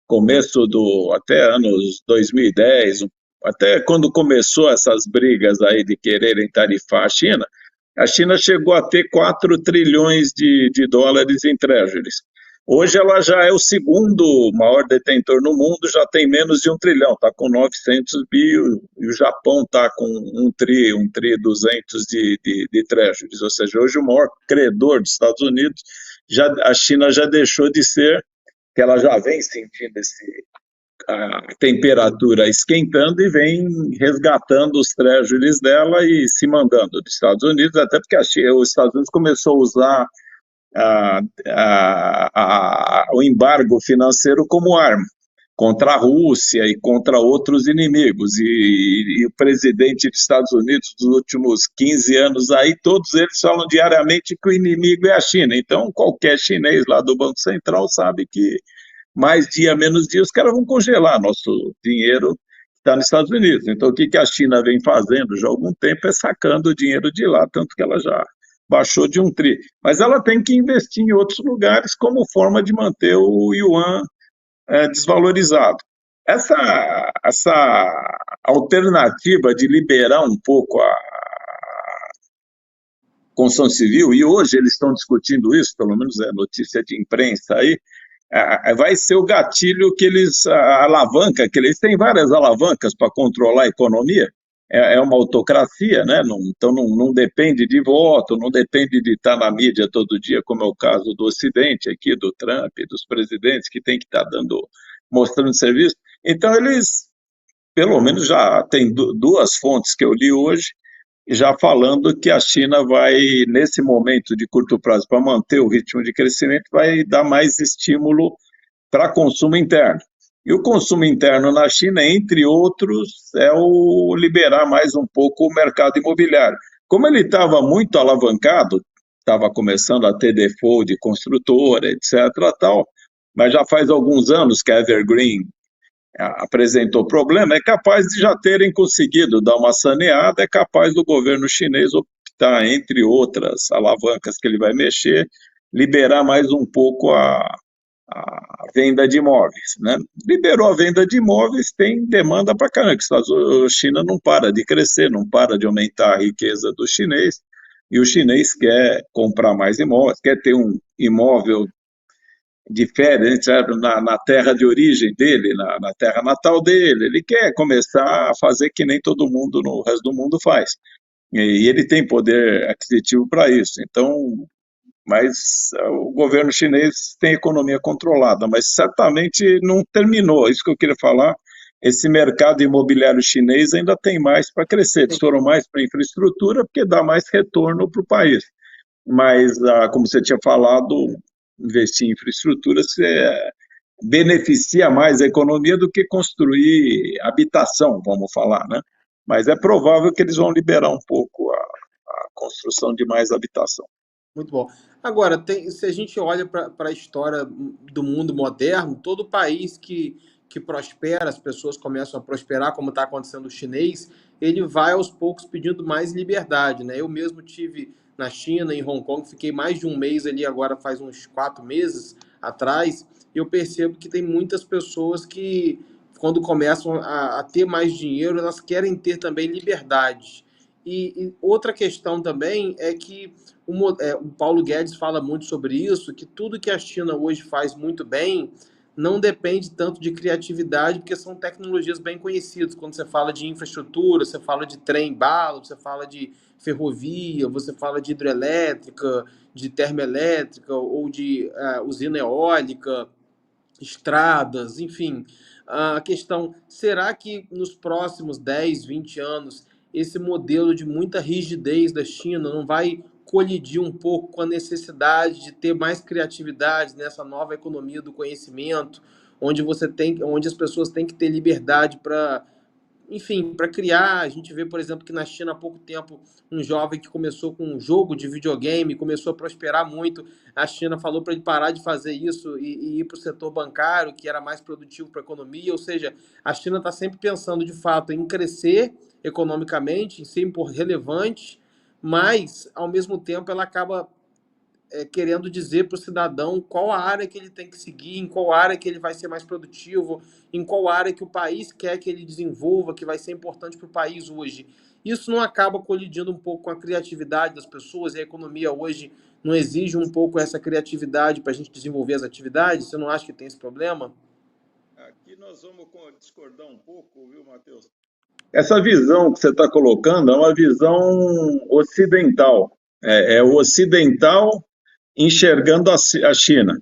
começo até anos 2010, até quando começou essas brigas aí de quererem tarifar a China chegou a ter 4 trilhões de dólares em treasuries. Hoje ela já é o segundo maior detentor no mundo, já tem menos de 1 trilhão, está com 900 bi, e o Japão está com 1 tri 200 de treasuries, ou seja, hoje o maior credor dos Estados Unidos, a China já deixou de ser, que ela já vem sentindo a temperatura esquentando e vem resgatando os treasuries dela e se mandando dos Estados Unidos, até porque os Estados Unidos começou a usar o embargo financeiro como arma contra a Rússia e contra outros inimigos. E o presidente dos Estados Unidos dos últimos 15 anos aí, todos eles falam diariamente que o inimigo é a China. Então, qualquer chinês lá do Banco Central sabe que mais dia, menos dia, os caras vão congelar nosso dinheiro que está nos Estados Unidos. Então, o que a China vem fazendo já há algum tempo é sacando o dinheiro de lá, tanto que ela já baixou de 1 tri. Mas ela tem que investir em outros lugares como forma de manter o yuan desvalorizado. Essa alternativa de liberar um pouco a construção civil, e hoje eles estão discutindo isso, pelo menos é notícia de imprensa aí, vai ser o gatilho que eles, a alavanca, que eles têm várias alavancas para controlar a economia, é uma autocracia, né? Então não depende de voto, não depende de estar na mídia todo dia, como é o caso do Ocidente aqui, do Trump, dos presidentes que tem que estar mostrando serviço. Então eles, pelo menos já tem duas fontes que eu li hoje, já falando que a China vai, nesse momento de curto prazo, para manter o ritmo de crescimento, vai dar mais estímulo para consumo interno. E o consumo interno na China, entre outros, é o liberar mais um pouco o mercado imobiliário. Como ele estava muito alavancado, estava começando a ter default de construtora, etc., tal, mas já faz alguns anos que a Evergreen apresentou problema, é capaz de já terem conseguido dar uma saneada, é capaz do governo chinês optar, entre outras alavancas que ele vai mexer, liberar mais um pouco a venda de imóveis. Né? Liberou a venda de imóveis, tem demanda para caramba, que a China não para de crescer, não para de aumentar a riqueza do chinês, e o chinês quer comprar mais imóveis, quer ter um imóvel de férias na terra de origem dele, na terra natal dele. Ele quer começar a fazer que nem todo mundo no resto do mundo faz. E ele tem poder aquisitivo para isso. Então, mas o governo chinês tem economia controlada, mas certamente não terminou. Isso que eu queria falar. Esse mercado imobiliário chinês ainda tem mais para crescer. Eles foram mais para infraestrutura porque dá mais retorno para o país. Mas, como você tinha falado, investir em infraestrutura beneficia mais a economia do que construir habitação, vamos falar, né? Mas é provável que eles vão liberar um pouco a construção de mais habitação. Muito bom. Agora, se a gente olha para a história do mundo moderno, todo país que prospera, as pessoas começam a prosperar, como está acontecendo no chinês, ele vai aos poucos pedindo mais liberdade, né? Eu mesmo tive na China, em Hong Kong, fiquei mais de um mês ali, agora faz uns 4 meses atrás, e eu percebo que tem muitas pessoas que, quando começam a ter mais dinheiro, elas querem ter também liberdade. E outra questão também é que o Paulo Guedes fala muito sobre isso, que tudo que a China hoje faz muito bem não depende tanto de criatividade, porque são tecnologias bem conhecidas. Quando você fala de infraestrutura, você fala de trem-bala, você fala de ferrovia, você fala de hidrelétrica, de termoelétrica ou de usina eólica, estradas, enfim. A questão, será que nos próximos 10, 20 anos esse modelo de muita rigidez da China não vai colidir um pouco com a necessidade de ter mais criatividade nessa nova economia do conhecimento, onde as pessoas têm que ter liberdade para, enfim, para criar? A gente vê, por exemplo, que na China há pouco tempo um jovem que começou com um jogo de videogame, começou a prosperar muito. A China falou para ele parar de fazer isso e ir para o setor bancário, que era mais produtivo para a economia. Ou seja, a China está sempre pensando de fato em crescer economicamente, em ser relevante, mas ao mesmo tempo ela acaba querendo dizer para o cidadão qual a área que ele tem que seguir, em qual área que ele vai ser mais produtivo, em qual área que o país quer que ele desenvolva, que vai ser importante para o país hoje. Isso não acaba colidindo um pouco com a criatividade das pessoas, e a economia hoje não exige um pouco essa criatividade para a gente desenvolver as atividades? Você não acha que tem esse problema? Aqui nós vamos discordar um pouco, viu, Matheus? Essa visão que você está colocando é uma visão ocidental. É o ocidental enxergando a China.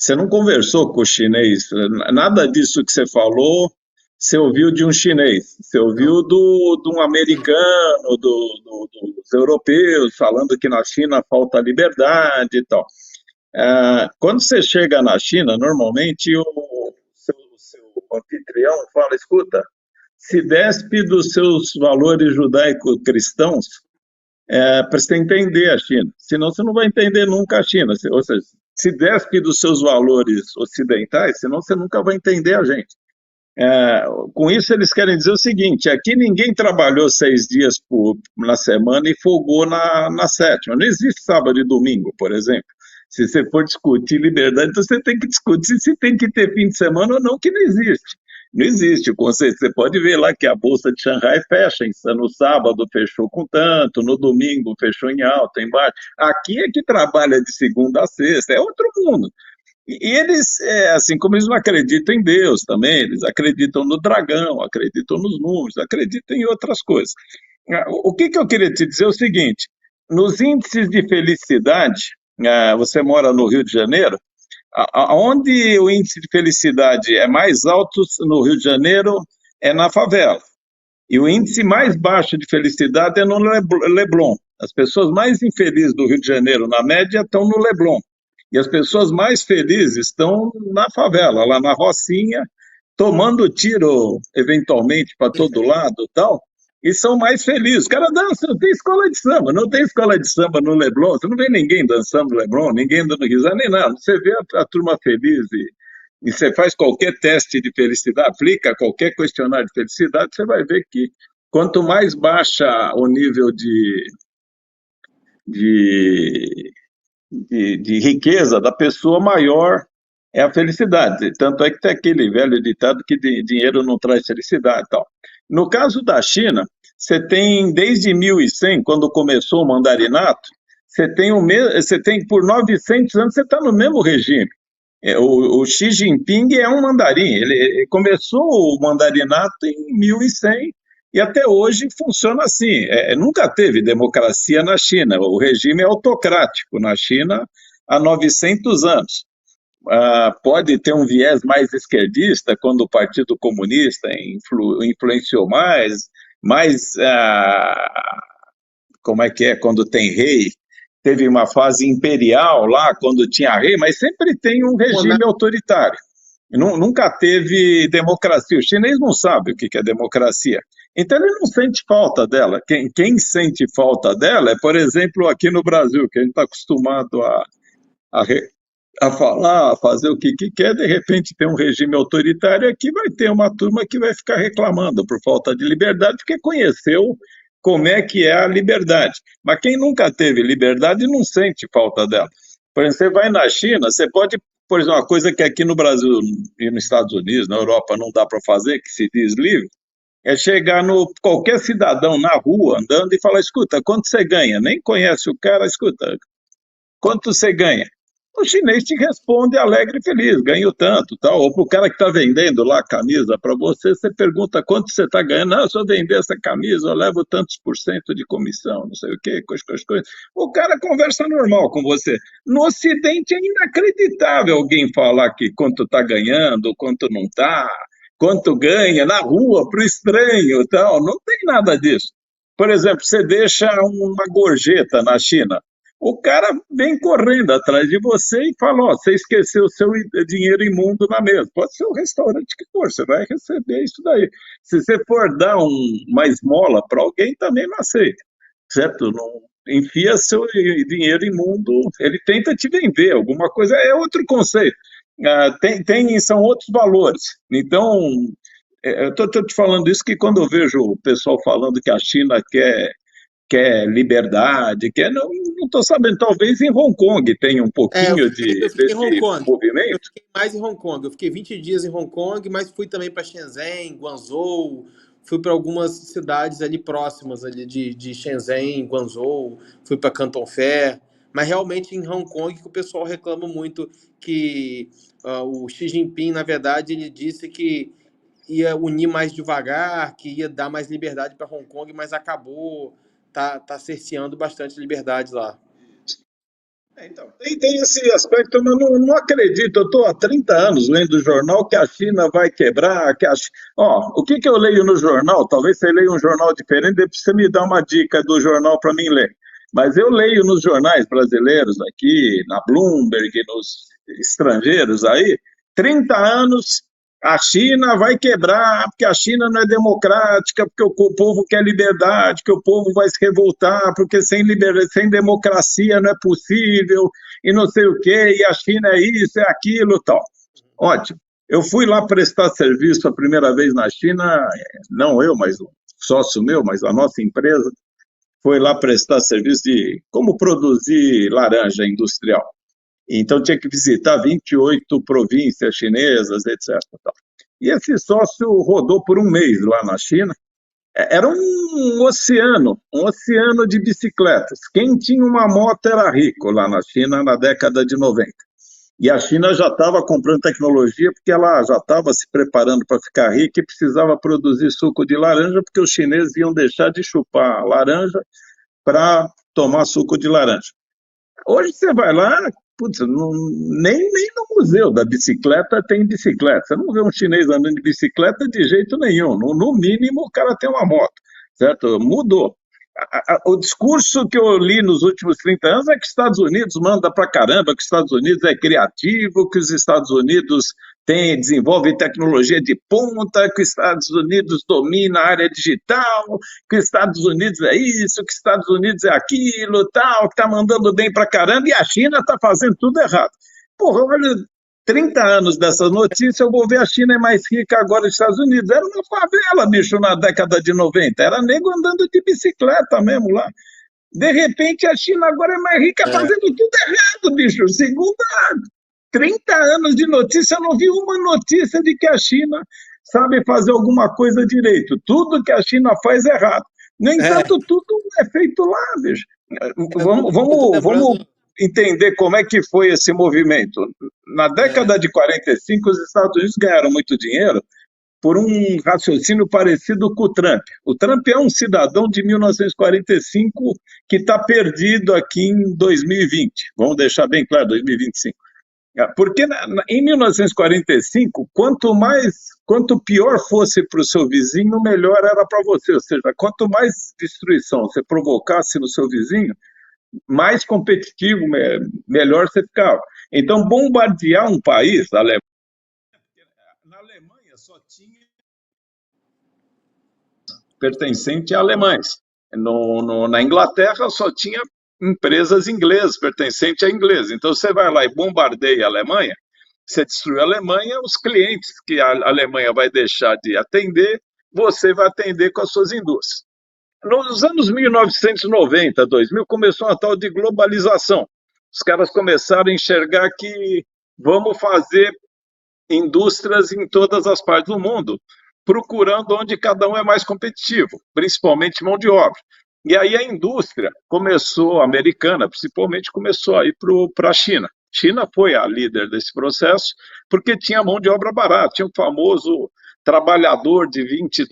Você não conversou com o chinês, nada disso que você falou, você ouviu de um chinês, você Não. ouviu de um americano, dos europeus, falando que na China falta liberdade e tal. Quando você chega na China, normalmente o seu anfitrião fala: escuta, se despe dos seus valores judaico-cristãos para você entender a China. Senão você não vai entender nunca a China. Ou seja, se despe dos seus valores ocidentais, senão você nunca vai entender a gente. Com isso, eles querem dizer o seguinte: aqui ninguém trabalhou 6 dias na semana e folgou na sétima. Não existe sábado e domingo, por exemplo. Se você for discutir liberdade, então você tem que discutir se tem que ter fim de semana ou não, que não existe. Não existe o conceito. Você pode ver lá que a Bolsa de Xangai fecha, no sábado fechou com tanto, no domingo fechou em alta, em baixo. Aqui é que trabalha de segunda a sexta, é outro mundo. E eles, assim como eles não acreditam em Deus também, eles acreditam no dragão, acreditam nos números, acreditam em outras coisas. O que eu queria te dizer é o seguinte: nos índices de felicidade, você mora no Rio de Janeiro, onde o índice de felicidade é mais alto no Rio de Janeiro é na favela. E o índice mais baixo de felicidade é no Leblon. As pessoas mais infelizes do Rio de Janeiro, na média, estão no Leblon. E as pessoas mais felizes estão na favela, lá na Rocinha, tomando tiro, eventualmente, para todo lado e tal, e são mais felizes. Os caras dançam, não tem escola de samba, não tem escola de samba no Leblon, você não vê ninguém dançando no Leblon, ninguém dando risada, nem nada. Você vê a turma feliz e você faz qualquer teste de felicidade, aplica qualquer questionário de felicidade, você vai ver que quanto mais baixa o nível de, de riqueza da pessoa, maior é a felicidade. Tanto é que tem aquele velho ditado que dinheiro não traz felicidade e tal. No caso da China, você tem desde 1100, quando começou o mandarinato, você tem por 900 anos, você está no mesmo regime. O Xi Jinping é um mandarim. Ele começou o mandarinato em 1100 e até hoje funciona assim. Nunca teve democracia na China. O regime é autocrático na China há 900 anos. Pode ter um viés mais esquerdista quando o Partido Comunista influenciou mais, como é que é, quando tem rei, teve uma fase imperial lá, quando tinha rei, mas sempre tem um regime autoritário. Nunca teve democracia. O chinês não sabe o que é democracia. Então ele não sente falta dela. Quem sente falta dela é, por exemplo, aqui no Brasil, que a gente está acostumado a, a falar, a fazer o que quer, de repente tem um regime autoritário aqui, vai ter uma turma que vai ficar reclamando por falta de liberdade, porque conheceu como é que é a liberdade. Mas quem nunca teve liberdade não sente falta dela. Por exemplo, você vai na China, você pode, por exemplo, uma coisa que aqui no Brasil e nos Estados Unidos, na Europa, não dá para fazer, que se diz livre, é chegar no qualquer cidadão na rua andando e falar: escuta, quanto você ganha? Nem conhece o cara, escuta, quanto você ganha? O chinês te responde alegre e feliz, ganho tanto, tal. Ou para o cara que está vendendo lá a camisa para você, você pergunta quanto você está ganhando. Não, se eu vender essa camisa, eu levo tantos por cento de comissão, não sei o quê, coisa. O cara conversa normal com você. No Ocidente é inacreditável alguém falar que quanto está ganhando, quanto não está, quanto ganha na rua para o estranho, tal. Não tem nada disso. Por exemplo, você deixa uma gorjeta na China, o cara vem correndo atrás de você e fala: ó, você esqueceu o seu dinheiro imundo na mesa. Pode ser o restaurante que for, você vai receber isso daí. Se você for dar uma esmola para alguém, também não aceita, certo? Não enfia seu dinheiro imundo, ele tenta te vender alguma coisa, é outro conceito. São outros valores. Então, eu estou te falando isso que quando eu vejo o pessoal falando que a China quer liberdade, não estou sabendo, talvez em Hong Kong tenha um pouquinho Eu fiquei em Hong desse Kong. Eu movimento. fiquei mais em Hong Kong. Eu fiquei 20 dias em Hong Kong, mas fui também para Shenzhen, Guangzhou, fui para algumas cidades ali próximas ali de Shenzhen, Guangzhou, fui para Canton Fair. Mas realmente em Hong Kong que o pessoal reclama muito que o Xi Jinping, na verdade, ele disse que ia unir mais devagar, que ia dar mais liberdade para Hong Kong, mas acabou tá cerceando bastante liberdade lá. Então, tem esse aspecto, mas não acredito. Eu estou há 30 anos lendo o jornal que a China vai quebrar. Ó, o que eu leio no jornal? Talvez você leia um jornal diferente, depois você me dá uma dica do jornal para mim ler. Mas eu leio nos jornais brasileiros aqui, na Bloomberg, nos estrangeiros aí, 30 anos a China vai quebrar, porque a China não é democrática, porque o povo quer liberdade, que o povo vai se revoltar, porque sem liberdade, sem democracia não é possível, e não sei o quê, e a China é isso, é aquilo, tal. Ótimo. Eu fui lá prestar serviço a primeira vez na China, não eu, mas o sócio meu, mas a nossa empresa, foi lá prestar serviço de como produzir laranja industrial. Então tinha que visitar 28 províncias chinesas, etc. E esse sócio rodou por um mês lá na China. Era um oceano de bicicletas. Quem tinha uma moto era rico lá na China na década de 90. E a China já estava comprando tecnologia porque ela já estava se preparando para ficar rica e precisava produzir suco de laranja porque os chineses iam deixar de chupar laranja para tomar suco de laranja. Hoje você vai lá, putz, nem no museu da bicicleta tem bicicleta. Você não vê um chinês andando de bicicleta de jeito nenhum. No mínimo, o cara tem uma moto, certo? Mudou. O discurso que eu li nos últimos 30 anos é que os Estados Unidos manda pra caramba, que os Estados Unidos é criativo, que os Estados Unidos desenvolve tecnologia de ponta, que os Estados Unidos domina a área digital, que os Estados Unidos é isso, que os Estados Unidos é aquilo, tal, que está mandando bem pra caramba, e a China está fazendo tudo errado. Porra, olha, 30 anos dessas notícias, eu vou ver a China é mais rica agora dos Estados Unidos. Era uma favela, bicho, na década de 90. Era nego andando de bicicleta mesmo lá. De repente, a China agora é mais rica É, fazendo tudo errado, bicho. Segundo 30 anos de notícia, eu não vi uma notícia de que a China sabe fazer alguma coisa direito. Tudo que a China faz é errado. No é, entanto, tudo é feito lá, bicho. Vamos, eu tô vamos lembrando. entender como é que foi esse movimento. Na É, década de 45, os Estados Unidos ganharam muito dinheiro por um raciocínio parecido com o Trump. O Trump é um cidadão de 1945 que está perdido aqui em 2020. Vamos deixar bem claro, 2025. Porque em 1945, quanto pior fosse para o seu vizinho, melhor era para você. Ou seja, quanto mais destruição você provocasse no seu vizinho, mais competitivo, melhor você ficava. Então, bombardear um país, na Alemanha só tinha pertencente a alemães. Na Inglaterra só tinha empresas inglesas, pertencente a ingleses. Então você vai lá e bombardeia a Alemanha, você destrui a Alemanha, os clientes que a Alemanha vai deixar de atender, você vai atender com as suas indústrias. Nos anos 1990, 2000, começou uma tal de globalização. Os caras começaram a enxergar que vamos fazer indústrias em todas as partes do mundo, procurando onde cada um é mais competitivo, principalmente mão de obra. E aí a indústria começou, a americana principalmente, começou a ir para a China. China foi a líder desse processo porque tinha mão de obra barata, tinha o famoso trabalhador de US$ 20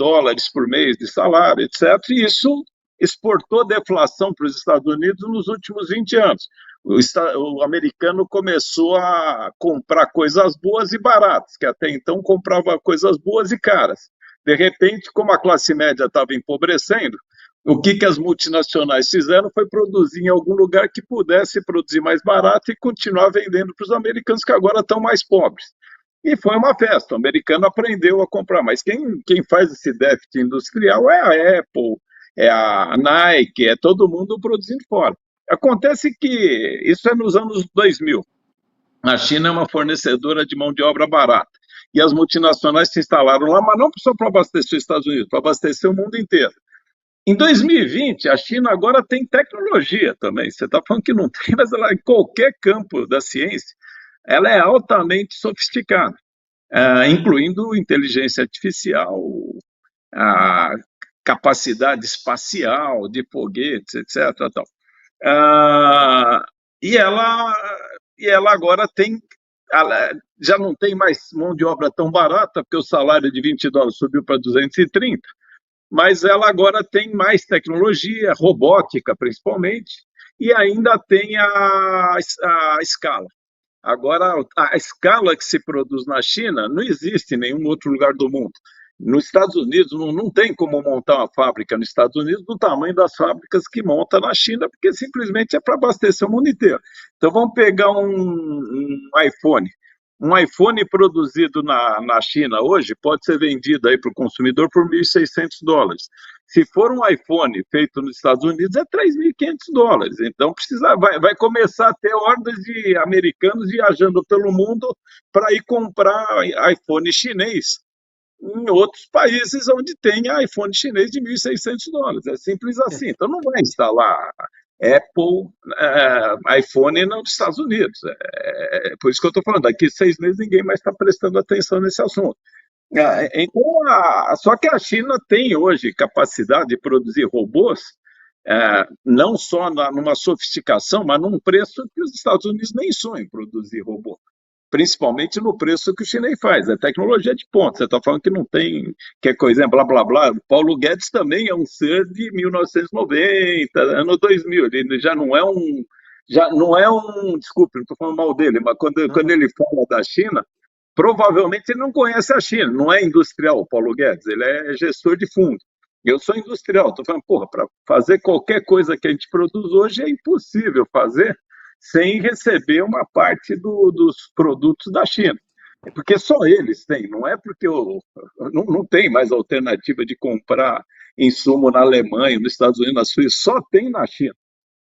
por mês de salário, etc. E isso exportou deflação para os Estados Unidos nos últimos 20 anos. O americano começou a comprar coisas boas e baratas, que até então comprava coisas boas e caras. De repente, como a classe média estava empobrecendo, o que as multinacionais fizeram foi produzir em algum lugar que pudesse produzir mais barato e continuar vendendo para os americanos que agora estão mais pobres. E foi uma festa, o americano aprendeu a comprar, mas quem faz esse déficit industrial é a Apple, é a Nike, é todo mundo produzindo fora. Acontece que isso é nos anos 2000. A China é uma fornecedora de mão de obra barata. E as multinacionais se instalaram lá, mas não só para abastecer os Estados Unidos, para abastecer o mundo inteiro. Em 2020, a China agora tem tecnologia também. Você está falando que não tem, mas ela, em qualquer campo da ciência, ela é altamente sofisticada, incluindo inteligência artificial, a capacidade espacial de foguetes, etc. Tal. Ah, e, ela, e ela agora ela já não tem mais mão de obra tão barata, porque o salário de US$ 20 subiu para 230, mas ela agora tem mais tecnologia, robótica principalmente, e ainda tem a escala. Agora, a escala que se produz na China não existe em nenhum outro lugar do mundo. Nos Estados Unidos, não tem como montar uma fábrica nos Estados Unidos do tamanho das fábricas que monta na China, porque simplesmente é para abastecer o mundo inteiro. Então, vamos pegar um iPhone. Um iPhone produzido na China hoje pode ser vendido aí para o consumidor por US$ 1.600. Se for um iPhone feito nos Estados Unidos, é US$ 3.500. Então, vai começar a ter ordens de americanos viajando pelo mundo para ir comprar iPhone chinês em outros países onde tem iPhone chinês de US$ 1.600. É simples assim. Então, não vai instalar Apple, iPhone nos Estados Unidos. Por isso que eu estou falando, daqui 6 meses ninguém mais está prestando atenção nesse assunto. Então, só que a China tem hoje capacidade de produzir robôs, não só numa sofisticação, mas num preço que os Estados Unidos nem sonham em produzir robô, principalmente no preço que o chinês faz. É tecnologia de ponta. Você está falando que não tem, que é coisa, blá, blá, blá. O Paulo Guedes também é um ser de 1990, ano 2000. Ele já não é um, desculpe, não estou falando mal dele, mas quando ele fala da China, provavelmente ele não conhece a China, não é industrial, o Paulo Guedes, ele é gestor de fundo. Eu sou industrial, estou falando, porra, para fazer qualquer coisa que a gente produz hoje é impossível fazer sem receber uma parte dos produtos da China. É porque só eles têm, não é porque não tem mais alternativa de comprar insumo na Alemanha, nos Estados Unidos, na Suíça, só tem na China.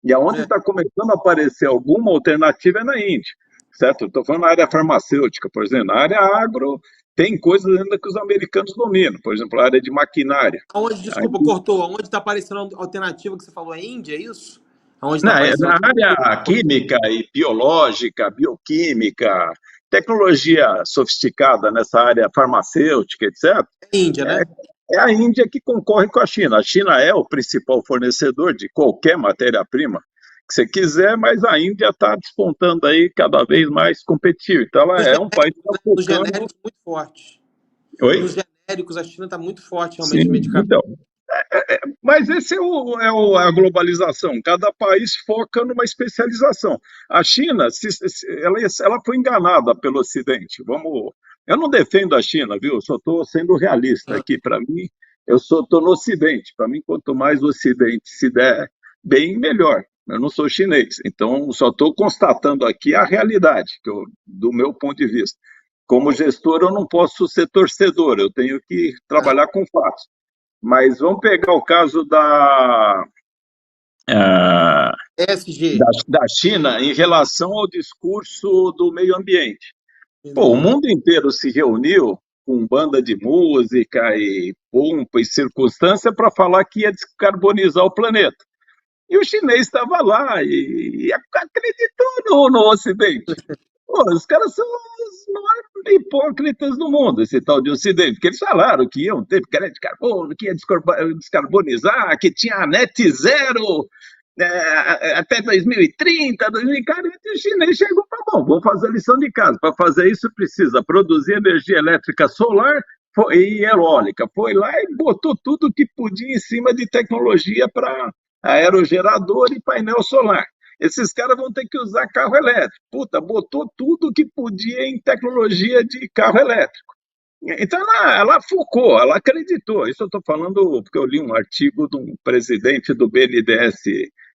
E aonde É. está começando a aparecer alguma alternativa é na Índia, certo? Estou falando na área farmacêutica, por exemplo, na área agro, tem coisas ainda que os americanos dominam, por exemplo, a área de maquinária. Aonde, desculpa, cortou. Aonde está aparecendo a alternativa que você falou? É Índia, é isso? Aonde está Na aparecendo? área química e biológica, bioquímica, tecnologia sofisticada nessa área farmacêutica, etc., É Índia, é, né? é a Índia que concorre com a China. A China é o principal fornecedor de qualquer matéria-prima que você quiser, mas a Índia está despontando aí cada vez mais competitivo. Então, ela Nos é um país genéricos, que está né? Nos focando. genéricos, muito forte. Oi? Nos genéricos, a China está muito forte, realmente, em Sim, medicamentos. então. Mas esse a globalização. Cada país foca numa especialização. A China, ela foi enganada pelo Ocidente. Eu não defendo a China, viu? Eu só estou sendo realista Ah, aqui. Para mim, eu só estou no Ocidente. Para mim, quanto mais o Ocidente se der bem, melhor. Eu não sou chinês, então só estou constatando aqui a realidade, do meu ponto de vista. Como gestor, eu não posso ser torcedor, eu tenho que tá. trabalhar com fatos. Mas vamos pegar o caso ah, ESG. da China em relação ao discurso do meio ambiente. Pô, o mundo inteiro se reuniu com banda de música e pompa e circunstância para falar que ia descarbonizar o planeta. E o chinês estava lá e acreditou no Ocidente. Pô, os caras são os maiores hipócritas do mundo, esse tal de Ocidente, porque eles falaram que iam ter crédito de carbono, que ia descarbonizar, que tinha net zero até 2030, 2040, e o chinês chegou para bom, vamos fazer a lição de casa. Para fazer isso, precisa produzir energia elétrica solar e eólica. Foi lá e botou tudo que podia em cima de tecnologia para aerogerador e painel solar. Esses caras vão ter que usar carro elétrico. Puta, botou tudo que podia em tecnologia de carro elétrico. Então ela focou, ela acreditou. Isso eu estou falando porque eu li um artigo de um presidente do BNDES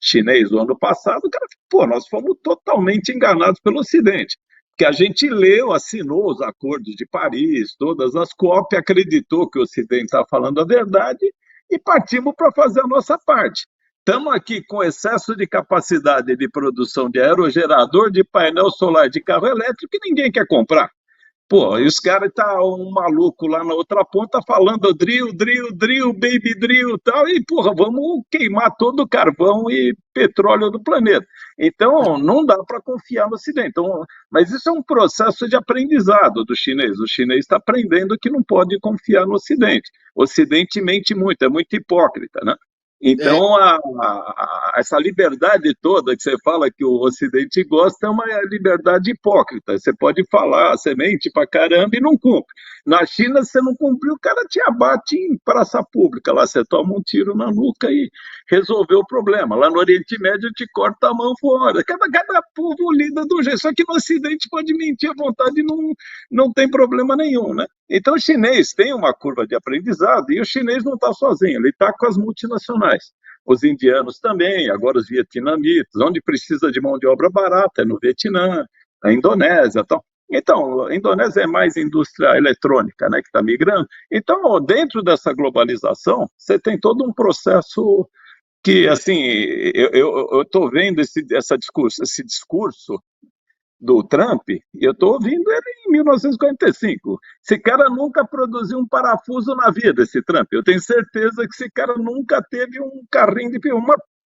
chinês do ano passado. O cara falou, pô, nós fomos totalmente enganados pelo Ocidente. Que a gente leu, assinou os acordos de Paris, todas as COP, acreditou que o Ocidente estava falando a verdade e partimos para fazer a nossa parte. Estamos aqui com excesso de capacidade de produção de aerogerador, de painel solar, de carro elétrico, que ninguém quer comprar. Pô, e os caras tá um maluco lá na outra ponta falando drill, drill, drill, baby drill e tal, e porra, vamos queimar todo o carvão e petróleo do planeta. Então, não dá para confiar no Ocidente. Então, mas isso é um processo de aprendizado do chinês. O chinês está aprendendo que não pode confiar no Ocidente. O Ocidente mente muito, é muito hipócrita, né? É, Então, essa liberdade toda que você fala que o Ocidente gosta é uma liberdade hipócrita. Você pode falar, você mente pra caramba e não cumpre. Na China, você não cumpriu, o cara te abate em praça pública. Lá você toma um tiro na nuca e resolveu o problema. Lá no Oriente Médio, te corta a mão fora. Cada povo lida de um jeito. Só que no Ocidente pode mentir à vontade e não tem problema nenhum, né? Então, o chinês tem uma curva de aprendizado e o chinês não está sozinho, ele está com as multinacionais. Os indianos também, agora os vietnamitas, onde precisa de mão de obra barata é no Vietnã, na Indonésia. Tal. Então, a Indonésia é mais indústria eletrônica, né, que está migrando. Então, dentro dessa globalização, você tem todo um processo que, assim, eu estou vendo esse discurso do Trump, e eu estou ouvindo ele em 1945. Esse cara nunca produziu um parafuso na vida, esse Trump. Eu tenho certeza que esse cara nunca teve um carrinho de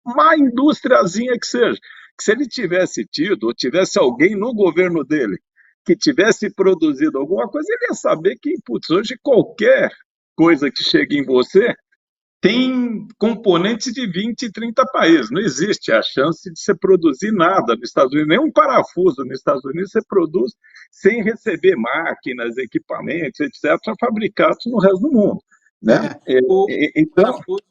uma indústriazinha que seja. Que se ele tivesse tido, ou tivesse alguém no governo dele que tivesse produzido alguma coisa, ele ia saber que, putz, hoje qualquer coisa que chegue em você tem componentes de 20, 30 países. Não existe a chance de você produzir nada nos Estados Unidos, nem um parafuso nos Estados Unidos você produz sem receber máquinas, equipamentos, etc., fabricados no resto do mundo. Né? é, o Então, parafuso,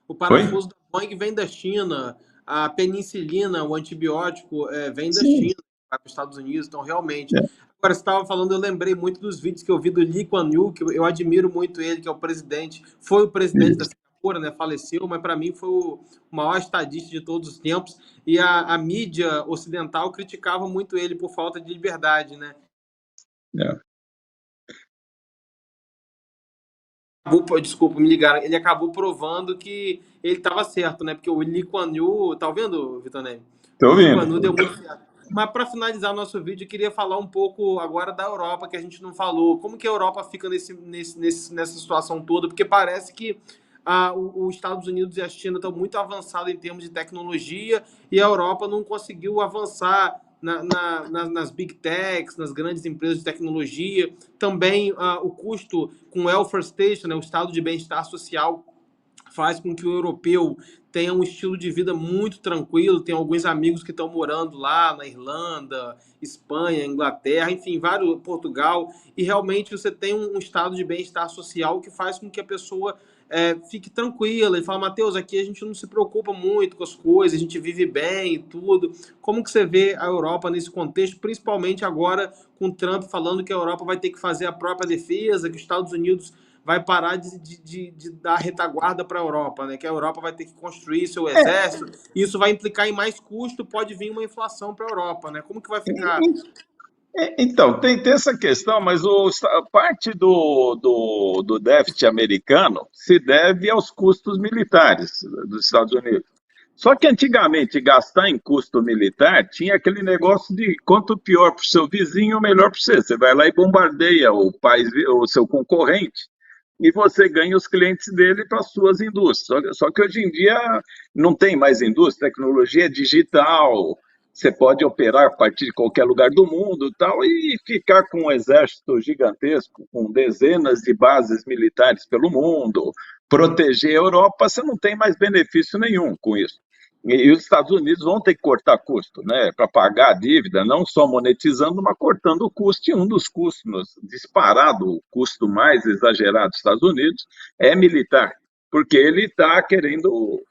o oi? parafuso da Boeing vem da China, a penicilina, o antibiótico, vem da Sim. China, vai para os Estados Unidos, então realmente. É, Agora, você estava falando, eu lembrei muito dos vídeos que eu vi do Lee Kuan Yew, que eu admiro muito ele, que é o presidente, foi o presidente da isso. Singapura, né, faleceu, mas para mim foi o maior estadista de todos os tempos, e a mídia ocidental criticava muito ele por falta de liberdade, né? É. Desculpa, me ligaram. Ele acabou provando que ele estava certo, né? Porque o Lee Kuan Yew, tá vendo, Vitor Ney? Estou O Lee Kuan ouvindo. Yew deu muito certo. Mas para finalizar nosso vídeo, eu queria falar um pouco agora da Europa, que a gente não falou. Como que a Europa fica nessa situação toda? Porque parece que os Estados Unidos e a China estão muito avançados em termos de tecnologia e a Europa não conseguiu avançar nas big techs, nas grandes empresas de tecnologia. Também o custo com o welfare station, né, o estado de bem-estar social, faz com que o europeu tenha um estilo de vida muito tranquilo. Tem alguns amigos que estão morando lá na Irlanda, Espanha, Inglaterra, enfim, vários, Portugal, e realmente você tem um estado de bem-estar social que faz com que a pessoa fique tranquila e fala, Matheus, aqui a gente não se preocupa muito com as coisas, a gente vive bem e tudo. Como que você vê a Europa nesse contexto, principalmente agora com o Trump falando que a Europa vai ter que fazer a própria defesa, que os Estados Unidos vai parar de dar retaguarda para a Europa, né? Que a Europa vai ter que construir seu exército, e isso vai implicar em mais custo, pode vir uma inflação para a Europa, né? Como que vai ficar? Então, tem essa questão, mas parte do déficit americano se deve aos custos militares dos Estados Unidos. Só que antigamente gastar em custo militar tinha aquele negócio de quanto pior para o seu vizinho, melhor para você. Você vai lá e bombardeia o seu concorrente e você ganha os clientes dele para as suas indústrias. Só que hoje em dia não tem mais indústria, tecnologia é digital, você pode operar a partir de qualquer lugar do mundo tal, e ficar com um exército gigantesco, com dezenas de bases militares pelo mundo, proteger a Europa, você não tem mais benefício nenhum com isso. E os Estados Unidos vão ter que cortar custo, né, para pagar a dívida, não só monetizando, mas cortando o custo. E um dos custos disparado, o custo mais exagerado dos Estados Unidos é militar, porque ele está querendo.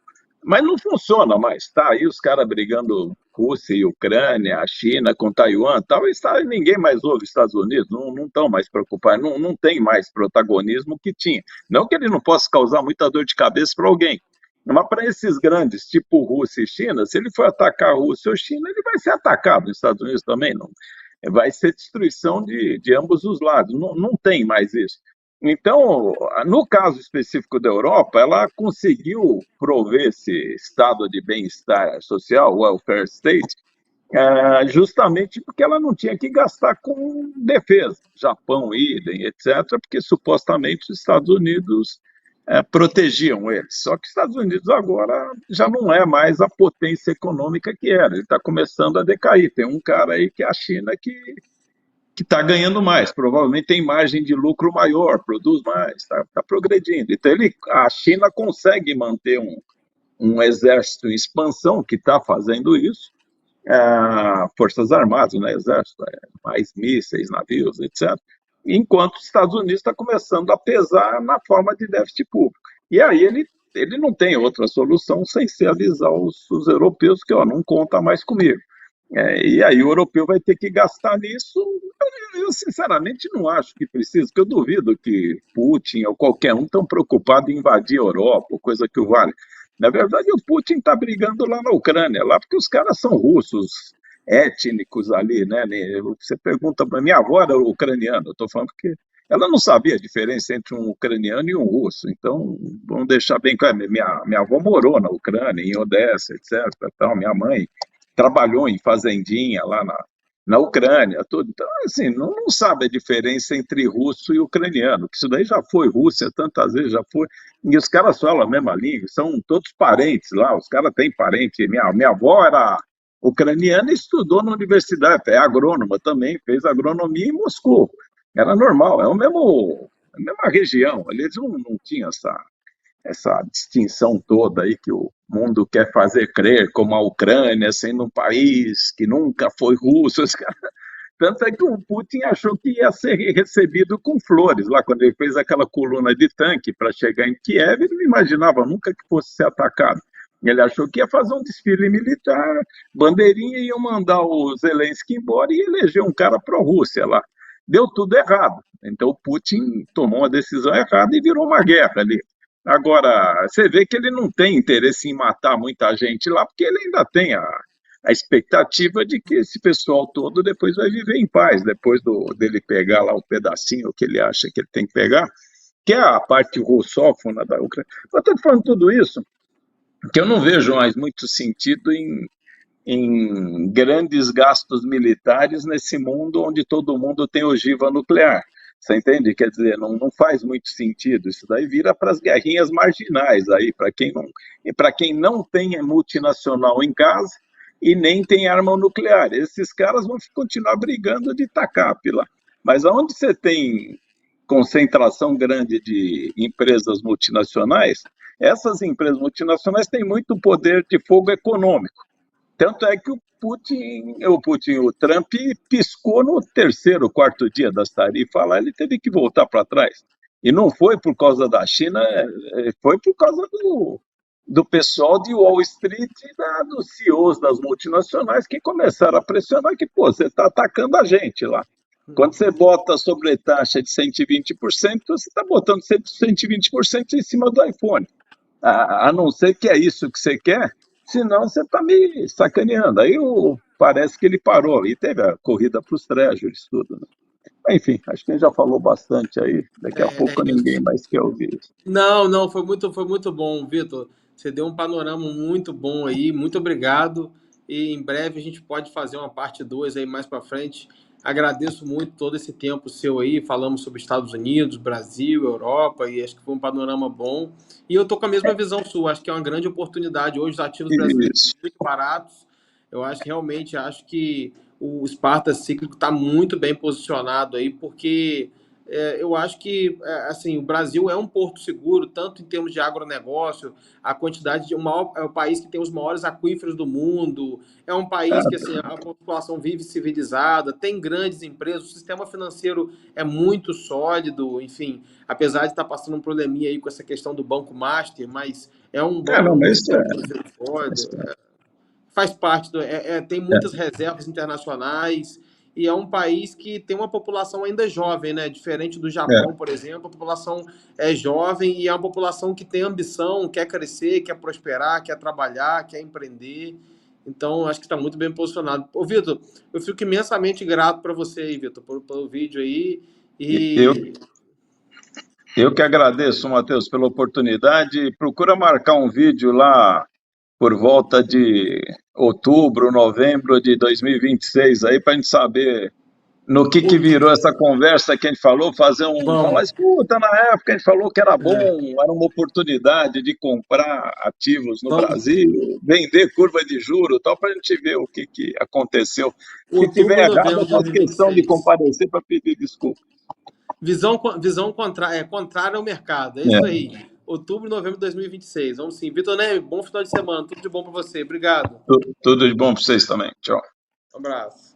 Mas não funciona mais, tá? Aí os caras brigando Rússia e Ucrânia, a China com Taiwan tal, e ninguém mais ouve os Estados Unidos, não estão mais preocupados, não tem mais protagonismo que tinha. Não que ele não possa causar muita dor de cabeça para alguém, mas para esses grandes, tipo Rússia e China, se ele for atacar a Rússia ou China, ele vai ser atacado nos Estados Unidos também, não. Vai ser destruição de ambos os lados, não tem mais isso. Então, no caso específico da Europa, ela conseguiu prover esse estado de bem-estar social, welfare state, justamente porque ela não tinha que gastar com defesa. Japão, idem, etc., porque supostamente os Estados Unidos protegiam eles. Só que os Estados Unidos agora já não é mais a potência econômica que era, ele está começando a decair. Tem um cara aí que é a China que está ganhando mais, provavelmente tem margem de lucro maior, produz mais, está progredindo. Então a China consegue manter um exército em expansão que está fazendo isso, Forças Armadas, né, Exército, mais mísseis, navios, etc. Enquanto os Estados Unidos está começando a pesar na forma de déficit público. E aí ele não tem outra solução sem se avisar os europeus que ó, não conta mais comigo. E aí o europeu vai ter que gastar nisso. Eu, sinceramente não acho que precisa, porque eu duvido que Putin ou qualquer um tão preocupado em invadir a Europa, coisa que o vale. Na verdade, o Putin está brigando lá na Ucrânia, lá porque os caras são russos, étnicos ali, né? Você pergunta para minha avó era ucraniana, eu estou falando que ela não sabia a diferença entre um ucraniano e um russo. Então, vamos deixar bem claro, minha avó morou na Ucrânia, em Odessa, etc. Tal, minha mãe trabalhou em fazendinha lá na Ucrânia, tudo. Então, assim, não sabe a diferença entre russo e ucraniano, que isso daí já foi Rússia tantas vezes, já foi. E os caras falam a mesma língua, são todos parentes lá, os caras têm parente. Minha avó era ucraniana e estudou na universidade, é agrônoma também, fez agronomia em Moscou. Era normal, é a mesma região, ali eles não tinham essa distinção toda aí que o mundo quer fazer crer, como a Ucrânia sendo um país que nunca foi russo. Tanto é que o Putin achou que ia ser recebido com flores lá, quando ele fez aquela coluna de tanque para chegar em Kiev, ele não imaginava nunca que fosse ser atacado. Ele achou que ia fazer um desfile militar, bandeirinha, e ia mandar o Zelensky embora e eleger um cara pró-Rússia lá. Deu tudo errado. Então o Putin tomou uma decisão errada e virou uma guerra ali. Agora, você vê que ele não tem interesse em matar muita gente lá, porque ele ainda tem a expectativa de que esse pessoal todo depois vai viver em paz, depois dele pegar lá o pedacinho que ele acha que ele tem que pegar, que é a parte russófona da Ucrânia. Eu estou falando tudo isso, que eu não vejo mais muito sentido em grandes gastos militares nesse mundo onde todo mundo tem ogiva nuclear. Você entende? Quer dizer, não faz muito sentido. Isso daí vira para as guerrinhas marginais aí, para quem não tem multinacional em casa e nem tem arma nuclear. Esses caras vão continuar brigando de TACAP lá. Mas aonde você tem concentração grande de empresas multinacionais, essas empresas multinacionais têm muito poder de fogo econômico. Tanto é que o Trump piscou no terceiro, quarto dia das tarifas lá, ele teve que voltar para trás. E não foi por causa da China, foi por causa do pessoal de Wall Street e dos CEOs das multinacionais que começaram a pressionar que, pô, você está atacando a gente lá. Quando você bota sobretaxa de 120%, você está botando 120% em cima do iPhone. A não ser que é isso que você quer, senão você está me sacaneando. Aí parece que ele parou e teve a corrida para os treasuries, tudo. Né? Enfim, acho que a gente já falou bastante aí. Daqui a É pouco ninguém isso. mais quer ouvir isso. Não, não, foi muito bom, Vitor. Você deu um panorama muito bom aí, muito obrigado. E em breve a gente pode fazer uma parte 2 aí mais para frente. Agradeço muito todo esse tempo seu aí. Falamos sobre Estados Unidos, Brasil, Europa, e acho que foi um panorama bom. E eu tô com a mesma visão sua, acho que é uma grande oportunidade. Hoje os ativos brasileiros Isso. são muito baratos. Eu acho que realmente acho que o Sparta Cíclico está muito bem posicionado aí, porque eu acho que assim, o Brasil é um porto seguro, tanto em termos de agronegócio, a quantidade de é o país que tem os maiores aquíferos do mundo, é um país que assim, a população vive civilizada, tem grandes empresas, o sistema financeiro é muito sólido, enfim, apesar de estar passando um probleminha aí com essa questão do Banco Master, mas é Não, um mas sistema financeiro sólido, faz parte tem muitas reservas internacionais e é um país que tem uma população ainda jovem, né? Diferente do Japão, por exemplo, a população é jovem e é uma população que tem ambição, quer crescer, quer prosperar, quer trabalhar, quer empreender. Então, acho que está muito bem posicionado. Ô, Vitor, eu fico imensamente grato para você aí, Vitor, pelo vídeo aí. eu, E eu que agradeço, Matheus, pela oportunidade. Procura marcar um vídeo lá por volta de outubro, novembro de 2026 aí para a gente saber no que virou essa conversa que a gente falou, falar, vamos. escuta, na época a gente falou que era bom, era uma oportunidade de comprar ativos no Vamos. Brasil, vender curva de juros, tal, para a gente ver o que aconteceu. Se tiver Outubro, errado, novembro eu de faço questão de 2026. comparecer para pedir desculpa. Visão contrária ao mercado, é isso É, aí. outubro e novembro de 2026. Vamos sim. Vitor Neme, bom final de semana. Tudo de bom para você. Obrigado. Tudo de bom para vocês também. Tchau. Um abraço.